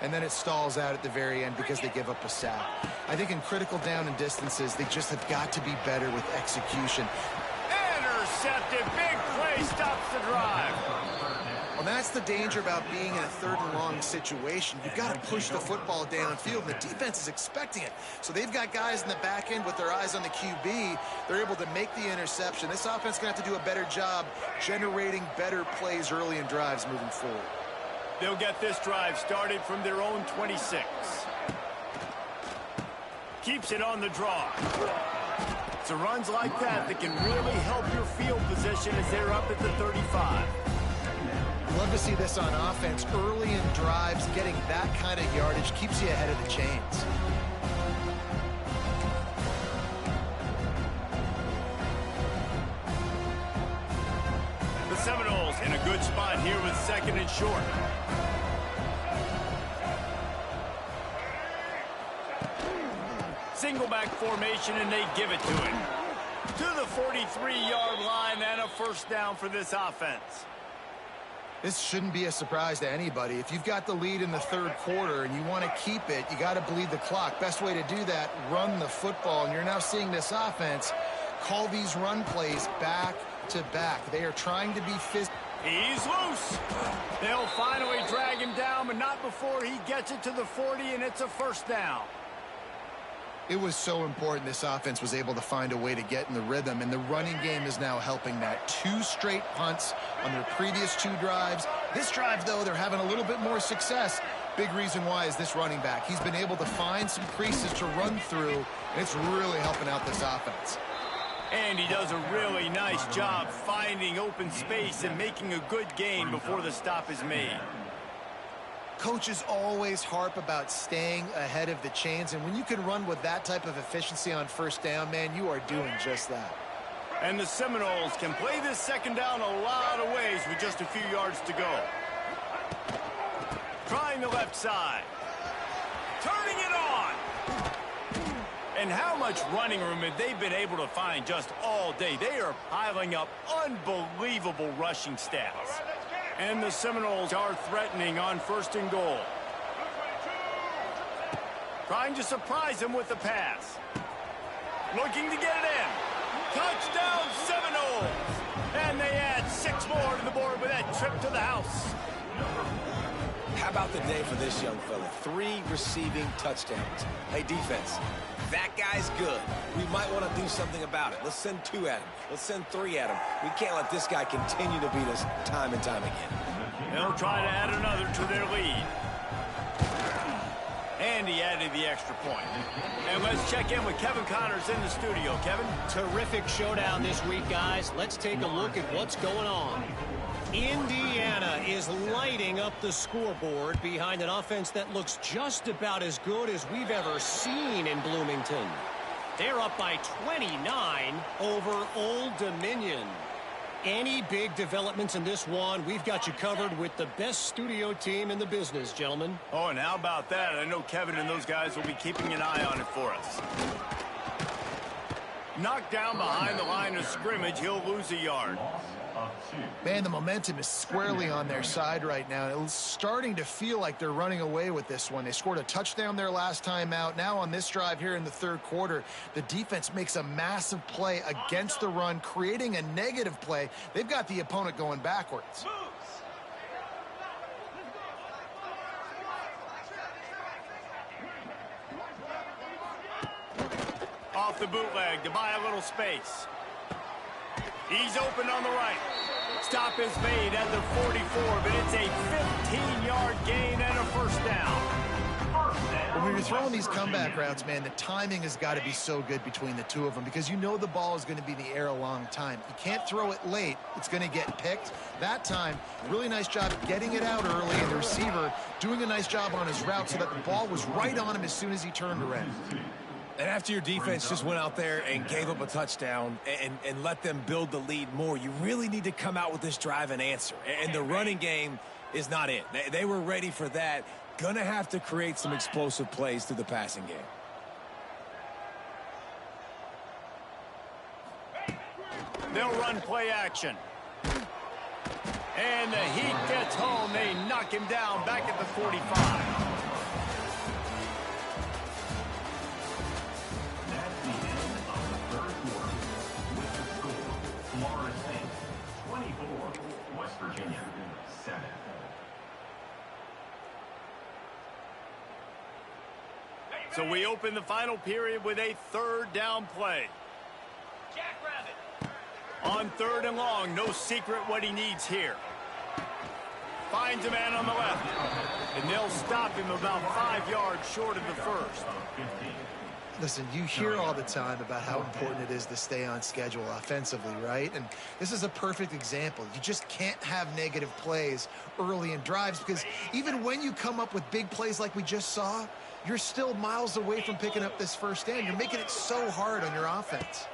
D: and then it stalls out at the very end because they give up a sack. I think in critical down and distances, they just have got to be better with execution.
A: Intercepted. Big play stops the drive.
D: Well, that's the danger about being in a 3rd and long situation. You've got to push the football downfield, and the defense is expecting it. So they've got guys in the back end with their eyes on the QB. They're able to make the interception. This offense is going to have to do a better job generating better plays early in drives moving forward.
A: They'll get this drive started from their own 26. Keeps it on the draw. It's runs like that that can really help your field position as they're up at the 35.
D: Love to see this on offense. Early in drives, getting that kind of yardage keeps you ahead of the chains.
A: The Seminoles in a good spot here with 2nd and short. Single back formation, and they give it to him. To the 43-yard line and a 1st down for this offense.
D: This shouldn't be a surprise to anybody. If you've got the lead in the 3rd quarter and you want to keep it, you got to bleed the clock. Best way to do that, run the football. And you're now seeing this offense call these run plays back to back. They are trying to be physical.
A: He's loose. They'll finally drag him down, but not before he gets it to the 40, and it's a 1st down.
D: It was so important this offense was able to find a way to get in the rhythm, and the running game is now helping that. 2 straight punts on their previous 2 drives. This drive, though, they're having a little bit more success. Big reason why is this running back. He's been able to find some creases to run through, and it's really helping out this offense.
A: And he does a really nice job finding open space and making a good gain before the stop is made.
D: Coaches always harp about staying ahead of the chains, and when you can run with that type of efficiency on 1st down, man, you are doing just that.
A: And the Seminoles can play this 2nd down a lot of ways with just a few yards to go. Trying the left side. Turning it on. And how much running room have they been able to find just all day? They are piling up unbelievable rushing stats. And the Seminoles are threatening on 1st and goal. Trying to surprise him with the pass. Looking to get it in. Touchdown Seminoles! And they add 6 more to the board with that trip to the house.
C: How about the day for this young fella? 3 receiving touchdowns. Hey, defense, that guy's good. We might want to do something about it. Let's send 2 at him. Let's send 3 at him. We can't let this guy continue to beat us time and time again.
A: They'll try to add another to their lead. And he added the extra point. And let's check in with Kevin Connors in the studio. Kevin?
E: Terrific showdown this week, guys. Let's take a look at what's going on. Indiana is lighting up the scoreboard behind an offense that looks just about as good as we've ever seen in Bloomington. They're up by 29 over Old Dominion. Any big developments in this one, we've got you covered with the best studio team in the business, gentlemen.
A: Oh, and how about that? I know Kevin and those guys will be keeping an eye on it for us. Knocked down behind the line of scrimmage, he'll lose a yard.
D: Man, the momentum is squarely on their side right now. It's starting to feel like they're running away with this one. They scored a touchdown their last time out. Now on this drive here in the 3rd quarter, the defense makes a massive play against the run, creating a negative play. They've got the opponent going backwards.
A: Off the bootleg to buy a little space. He's open on the right. Stop is made at the 44, but it's a 15-yard gain and a first down.
D: When you're throwing these comeback routes, man, the timing has got to be so good between the two of them because you know the ball is going to be in the air a long time. You can't throw it late. It's going to get picked. That time, really nice job getting it out early, and the receiver doing a nice job on his route so that the ball was right on him as soon as he turned around.
C: And after your defense just went out there and gave up a touchdown and let them build the lead more, you really need to come out with this drive and answer. And the running game is not it. They were ready for that. Gonna have to create some explosive plays through the passing game.
A: They'll run play action. And the heat gets home. They knock him down back at the 45.
B: That's the end of the third quarter. With the score, Florida State 24, West Virginia 7.
A: So we open the final period with a third down play. On third and long, no secret what he needs here. Finds a man on the left. And they'll stop him about 5 yards short of the first.
D: Listen, you hear all the time about how important it is to stay on schedule offensively, right? And this is a perfect example. You just can't have negative plays early in drives because even when you come up with big plays like we just saw, you're still miles away from picking up this first down. You're making it so hard on your offense.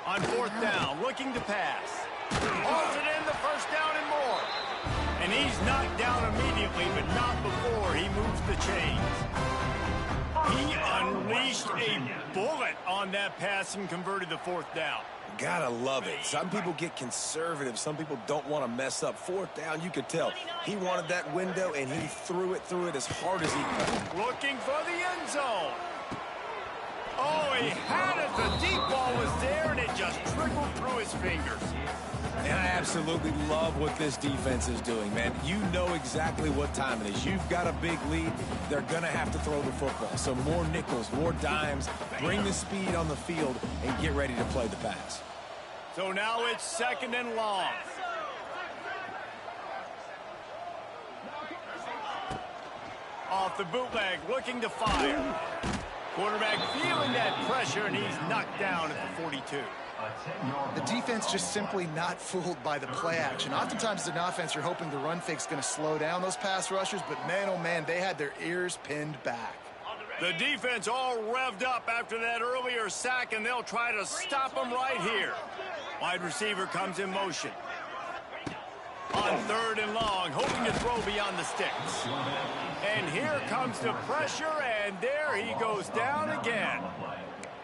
A: On fourth down, looking to pass. Hauls it in, the first down and more. And he's knocked down immediately, but not before he moves the chains. He unleashed a bullet on that pass and converted the fourth down.
C: Gotta love it. Some people get conservative. Some people don't want to mess up. Fourth down, you could tell. He wanted that window, and he threw it as hard as he could.
A: Looking for the end zone. Oh, he had it. The deep ball was there, and it just trickled through his fingers.
C: And I absolutely love what this defense is doing, man. You know exactly what time it is. You've got a big lead. They're going to have to throw the football. So more nickels, more dimes. Bring the speed on the field and get ready to play the pass.
A: So now it's second and long. Off the bootleg, looking to fire. Quarterback feeling that pressure, and he's knocked down at the 42.
D: The defense just simply not fooled by the play action. Oftentimes, as an offense, you're hoping the run fake's going to slow down those pass rushers, but man, oh man, they had their ears pinned back.
A: The defense all revved up after that earlier sack, and they'll try to stop him right here. Wide receiver comes in motion. On third and long, hoping to throw beyond the sticks. And here comes the pressure, and there he goes down again.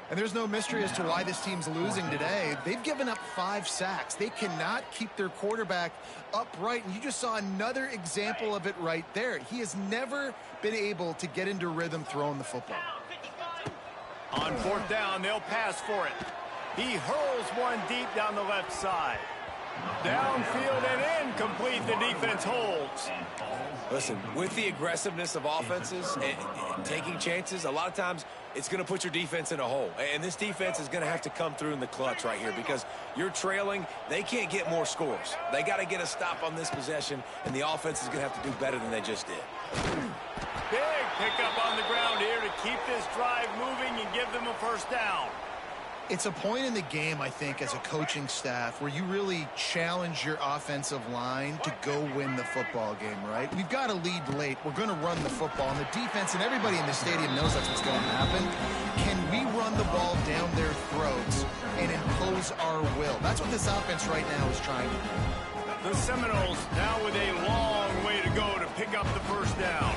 D: And there's no mystery as to why this team's losing today. They've given up 5 sacks. They cannot keep their quarterback upright, and you just saw another example of it right there. He has never been able to get into rhythm throwing the football.
A: On fourth down, they'll pass for it. He hurls one deep down the left side. Downfield and incomplete. The defense holds.
C: Listen, with the aggressiveness of offenses and taking chances, a lot of times it's going to put your defense in a hole. And this defense is going to have to come through in the clutch right here because you're trailing. They can't get more scores. They got to get a stop on this possession, and the offense is going to have to do better than they just did.
A: Big pickup on the ground here to keep this drive moving and give them a first down.
D: It's a point in the game, I think, as a coaching staff where you really challenge your offensive line to go win the football game, right? We've got to lead late. We're going to run the football, and the defense and everybody in the stadium knows that's what's going to happen. Can we run the ball down their throats and impose our will? That's what this offense right now is trying to do.
A: The Seminoles now with a long way to go to pick up the first down.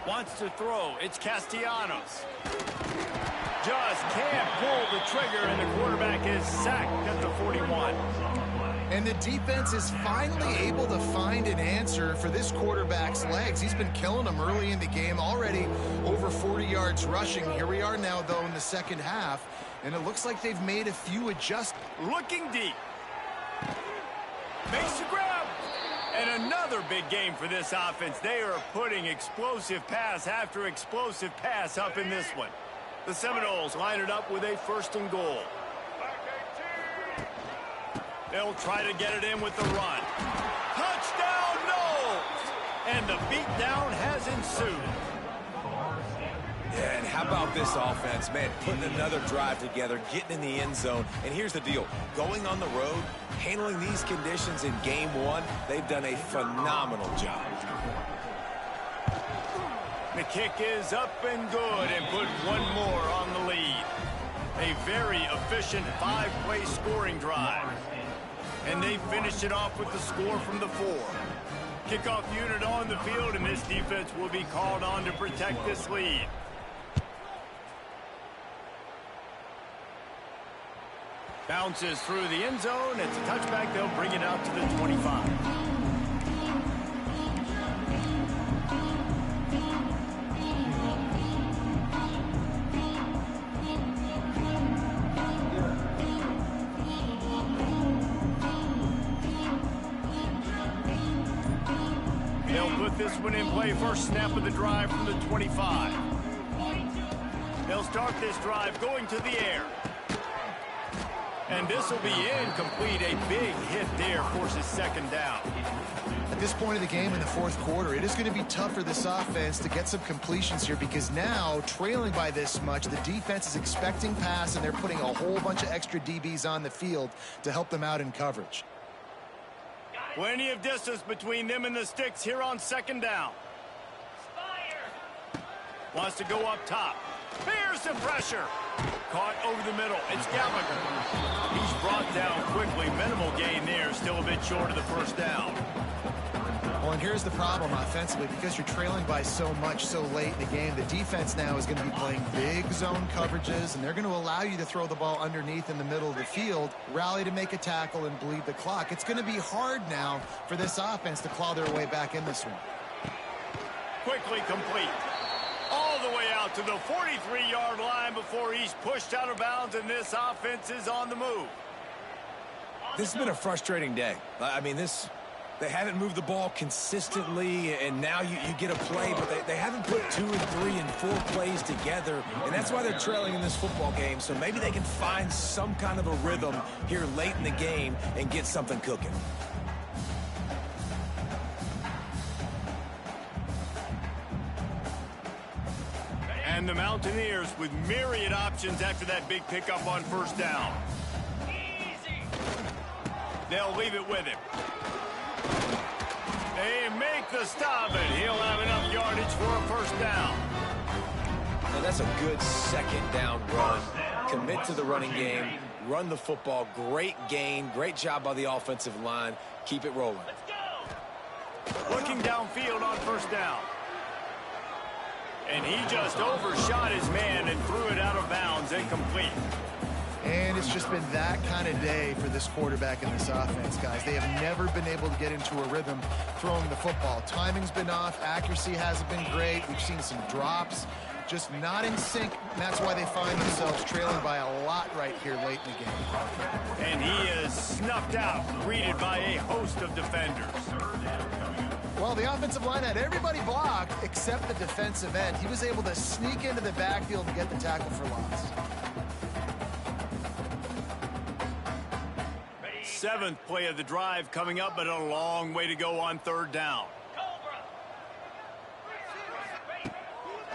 A: Wants to throw. It's Castellanos. Just can't pull the trigger, and the quarterback is sacked at the 41.
D: And the defense is finally able to find an answer for this quarterback's legs. He's been killing them early in the game, already over 40 yards rushing. Here we are now, though, in the second half, and it looks like they've made a few adjustments.
A: Looking deep. Makes the grab. And another big game for this offense. They are putting explosive pass after explosive pass up in this one. The Seminoles line it up with a 1st and goal. They'll try to get it in with the run. Touchdown, Knowles! And the beatdown has ensued.
C: Yeah, and how about this offense, man, putting another drive together, getting in the end zone. And here's the deal. Going on the road, handling these conditions in game 1, they've done a phenomenal job.
A: The kick is up and good and put one more on the lead. A very efficient 5-play scoring drive. And they finished it off with the score from the 4. Kickoff unit on the field, and this defense will be called on to protect this lead. Bounces through the end zone. It's a touchback. They'll bring it out to the 25. This one in play. First snap of the drive from the 25. They'll start this drive going to the air. And this will be incomplete. A big hit there forces 2nd down.
D: At this point of the game in the 4th quarter, it is going to be tough for this offense to get some completions here because now, trailing by this much, the defense is expecting pass and they're putting a whole bunch of extra DBs on the field to help them out in coverage.
A: Plenty of distance between them and the sticks here on 2nd down. Wants to go up top. Here's the pressure. Caught over the middle. It's Gallagher. He's brought down quickly. Minimal gain there. Still a bit short of the 1st down.
D: Well, and here's the problem offensively. Because you're trailing by so much so late in the game, the defense now is going to be playing big zone coverages, and they're going to allow you to throw the ball underneath in the middle of the field, rally to make a tackle, and bleed the clock. It's going to be hard now for this offense to claw their way back in this one.
A: Quickly complete. All the way out to the 43-yard line before he's pushed out of bounds, and this offense is on the move.
C: This has been a frustrating day. I mean, they haven't moved the ball consistently, and now you get a play, but they haven't put 2 and 3 and 4 plays together, and that's why they're trailing in this football game. So maybe they can find some kind of a rhythm here late in the game and get something cooking.
A: And the Mountaineers with myriad options after that big pickup on 1st down. They'll leave it with him. They make the stop, and he'll have enough yardage for a 1st down.
C: And that's a good 2nd down run. Commit to the running game, run the football. Great gain, great job by the offensive line. Keep it rolling.
A: Looking downfield on 1st down. And he just overshot his man and threw it out of bounds, incomplete.
D: And it's just been that kind of day for this quarterback and this offense, guys. They have never been able to get into a rhythm throwing the football. Timing's been off. Accuracy hasn't been great. We've seen some drops. Just not in sync. And that's why they find themselves trailing by a lot right here late in the game.
A: And he is snuffed out, greeted by a host of defenders.
D: Well, the offensive line had everybody blocked except the defensive end. He was able to sneak into the backfield and get the tackle for loss.
A: 7th play of the drive coming up, but a long way to go on 3rd down.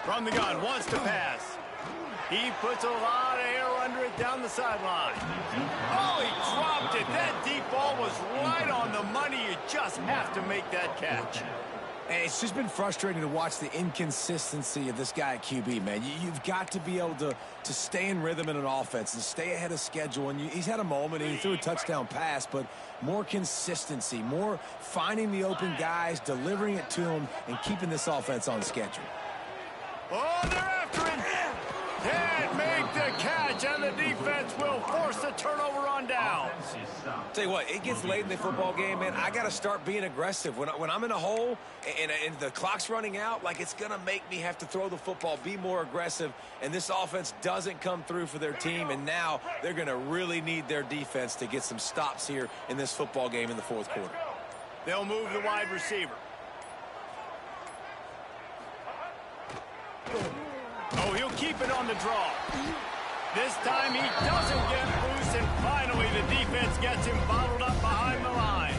A: From the gun, wants to pass. He puts a lot of air under it down the sideline. Oh, he dropped it. That deep ball was right on the money. You just have to make that catch.
C: And it's just been frustrating to watch the inconsistency of this guy at QB, man. You've got to be able to stay in rhythm in an offense and stay ahead of schedule. And he's had a moment, and he threw a touchdown pass, but more consistency, more finding the open guys, delivering it to them, and keeping this offense on schedule.
A: Oh, they're after him. Can't make the catch, and the defense will force the turnover on down.
C: Tell you what, it gets late in the football game, man. I got to start being aggressive. When I'm in a hole and the clock's running out, like, it's going to make me have to throw the football, be more aggressive, and this offense doesn't come through for their team, and now they're going to really need their defense to get some stops here in this football game in the 4th quarter.
A: They'll move the wide receiver. Oh, he'll keep it on the draw. This time he doesn't get loose, and finally the defense gets him bottled up behind the line.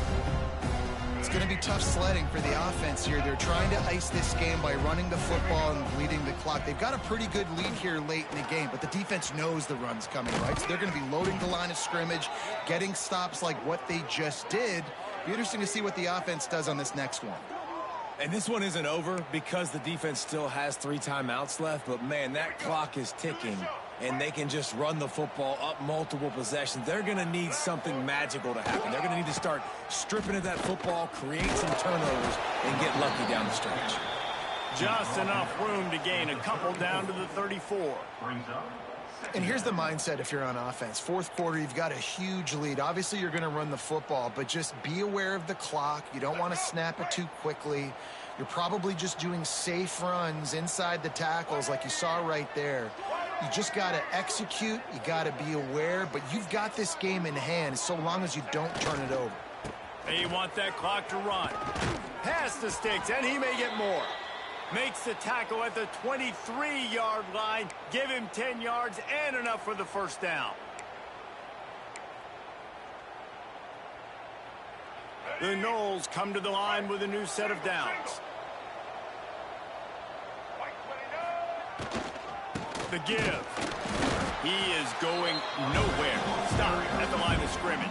D: It's going to be tough sledding for the offense here. They're trying to ice this game by running the football and bleeding the clock. They've got a pretty good lead here late in the game, but the defense knows the run's coming, right? So they're going to be loading the line of scrimmage, getting stops like what they just did. Be interesting to see what the offense does on this next one.
C: And this one isn't over because the defense still has 3 timeouts left, but man, that clock is ticking, and they can just run the football up multiple possessions. They're going to need something magical to happen. They're going to need to start stripping at that football, create some turnovers, and get lucky down the stretch.
A: Just enough room to gain a couple down to the 34.
D: And here's the mindset if you're on offense. Fourth quarter, you've got a huge lead. Obviously, you're going to run the football, but just be aware of the clock. You don't want to snap it too quickly. You're probably just doing safe runs inside the tackles like you saw right there. You just got to execute. You got to be aware, but you've got this game in hand so long as you don't turn it over.
A: They want that clock to run. Pass the sticks, and he may get more. Makes the tackle at the 23-yard line. Give him 10 yards and enough for the first down. The Knowles come to the line with a new set of downs. The give. He is going nowhere. Stop at the line of scrimmage.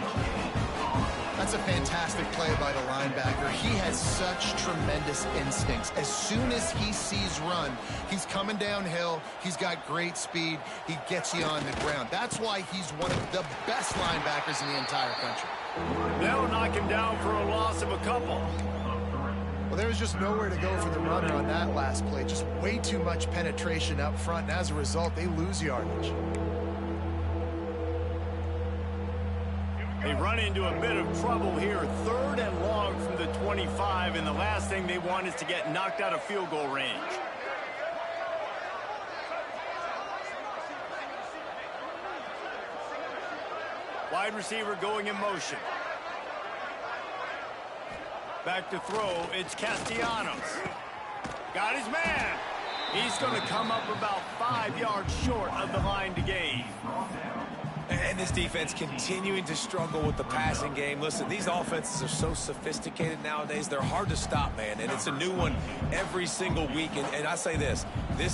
D: That's a fantastic play by the linebacker. He has such tremendous instincts. As soon as he sees run, he's coming downhill. He's got great speed. He gets you on the ground. That's why he's one of the best linebackers in the entire country.
A: They'll knock him down for a loss of a couple.
D: Well, there was just nowhere to go for the runner on that last play. Just way too much penetration up front, and as a result, they lose yardage.
A: They run into a bit of trouble here. 3rd and long from the 25, and the last thing they want is to get knocked out of field goal range. Wide receiver going in motion. Back to throw, it's Castellanos. Got his man. He's going to come up about 5 yards short of the line to gain.
C: And this defense continuing to struggle with the passing game. Listen, these offenses are so sophisticated nowadays. They're hard to stop, man. And it's a new one every single week. And I say this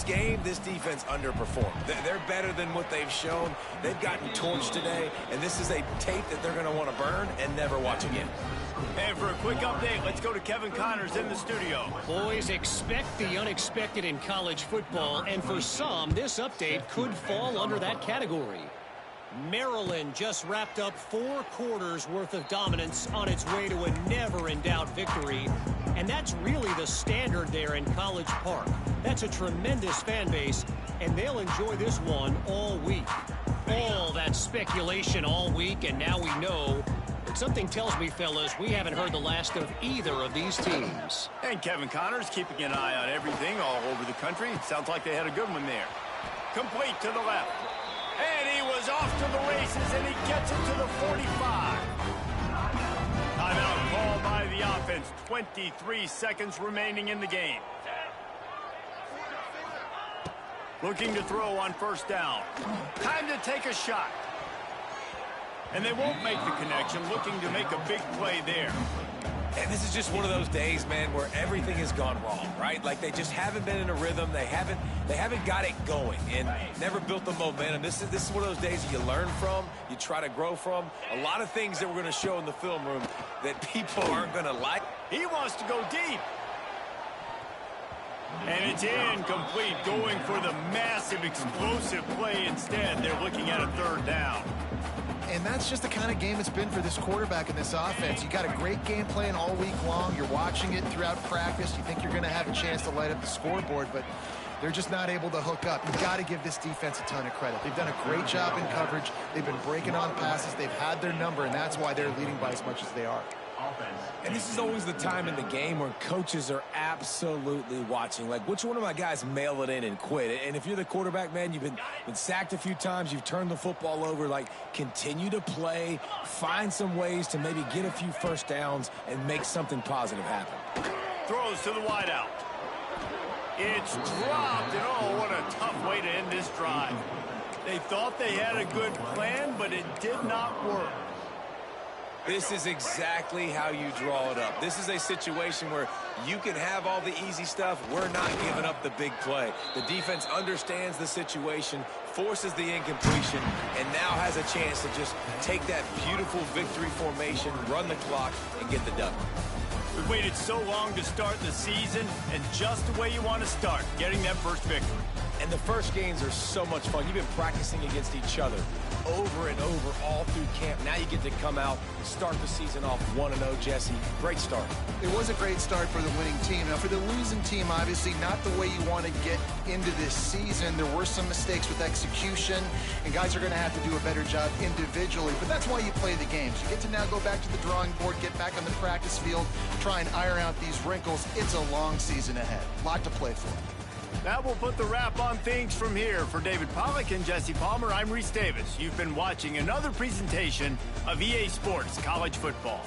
C: game, this defense underperformed. They're better than what they've shown. They've gotten torched today. And this is a tape that they're going to want to burn and never watch again.
A: And for a quick update, let's go to Kevin Connors in the studio.
E: Boys, expect the unexpected in college football. And for some, this update could fall under that category. Maryland just wrapped up 4 quarters worth of dominance on its way to a never-in-doubt victory. And that's really the standard there in College Park. That's a tremendous fan base, and they'll enjoy this one all week. All that speculation all week, and now we know. But something tells me, fellas, we haven't heard the last of either of these teams.
A: And Kevin Connors keeping an eye on everything all over the country. Sounds like they had a good one there. Complete to the left. And he was off to the races, and he gets it to the 45. Timeout called by the offense. 23 seconds remaining in the game. Looking to throw on first down. Time to take a shot. And they won't make the connection. Looking to make a big play there.
C: And this is just one of those days, man, where everything has gone wrong, right? Like they just haven't been in a rhythm. They haven't got it going and never built the momentum. This is one of those days you learn from, you try to grow from. A lot of things that we're going to show in the film room that people aren't going to like.
A: He wants to go deep. And it's incomplete, going for the massive, explosive play instead. They're looking at a 3rd down.
D: And that's just the kind of game it's been for this quarterback in this offense. You got a great game plan all week long. You're watching it throughout practice. You think you're going to have a chance to light up the scoreboard, but they're just not able to hook up. You've got to give this defense a ton of credit. They've done a great job in coverage. They've been breaking on passes. They've had their number, and that's why they're leading by as much as they are.
C: And this is always the time in the game where coaches are absolutely watching. Like, which one of my guys mail it in and quit? And if you're the quarterback, man, you've been sacked a few times. You've turned the football over. Like, continue to play. Find some ways to maybe get a few first downs and make something positive happen.
A: Throws to the wideout. It's dropped, and oh, what a tough way to end this drive. They thought they had a good plan, but it did not work.
C: This is exactly how you draw it up. This is a situation where you can have all the easy stuff. We're not giving up the big play. The defense understands the situation, forces the incompletion, and now has a chance to just take that beautiful victory formation, run the clock, and get the dub.
A: We've waited so long to start the season, and just the way you want to start, getting that first victory.
C: And the first games are so much fun. You've been practicing against each other over and over all through camp. Now you get to come out and start the season off 1-0, Jesse. Great start.
D: It was a great start for the winning team. Now, for the losing team, obviously not the way you want to get into this season. There were some mistakes with execution, and guys are going to have to do a better job individually. But that's why you play the games. You get to now go back to the drawing board, get back on the practice field, try and iron out these wrinkles. It's a long season ahead. A lot to play for.
A: That will put the wrap on things from here. For David Pollack and Jesse Palmer, I'm Reese Davis. You've been watching another presentation of EA Sports College Football.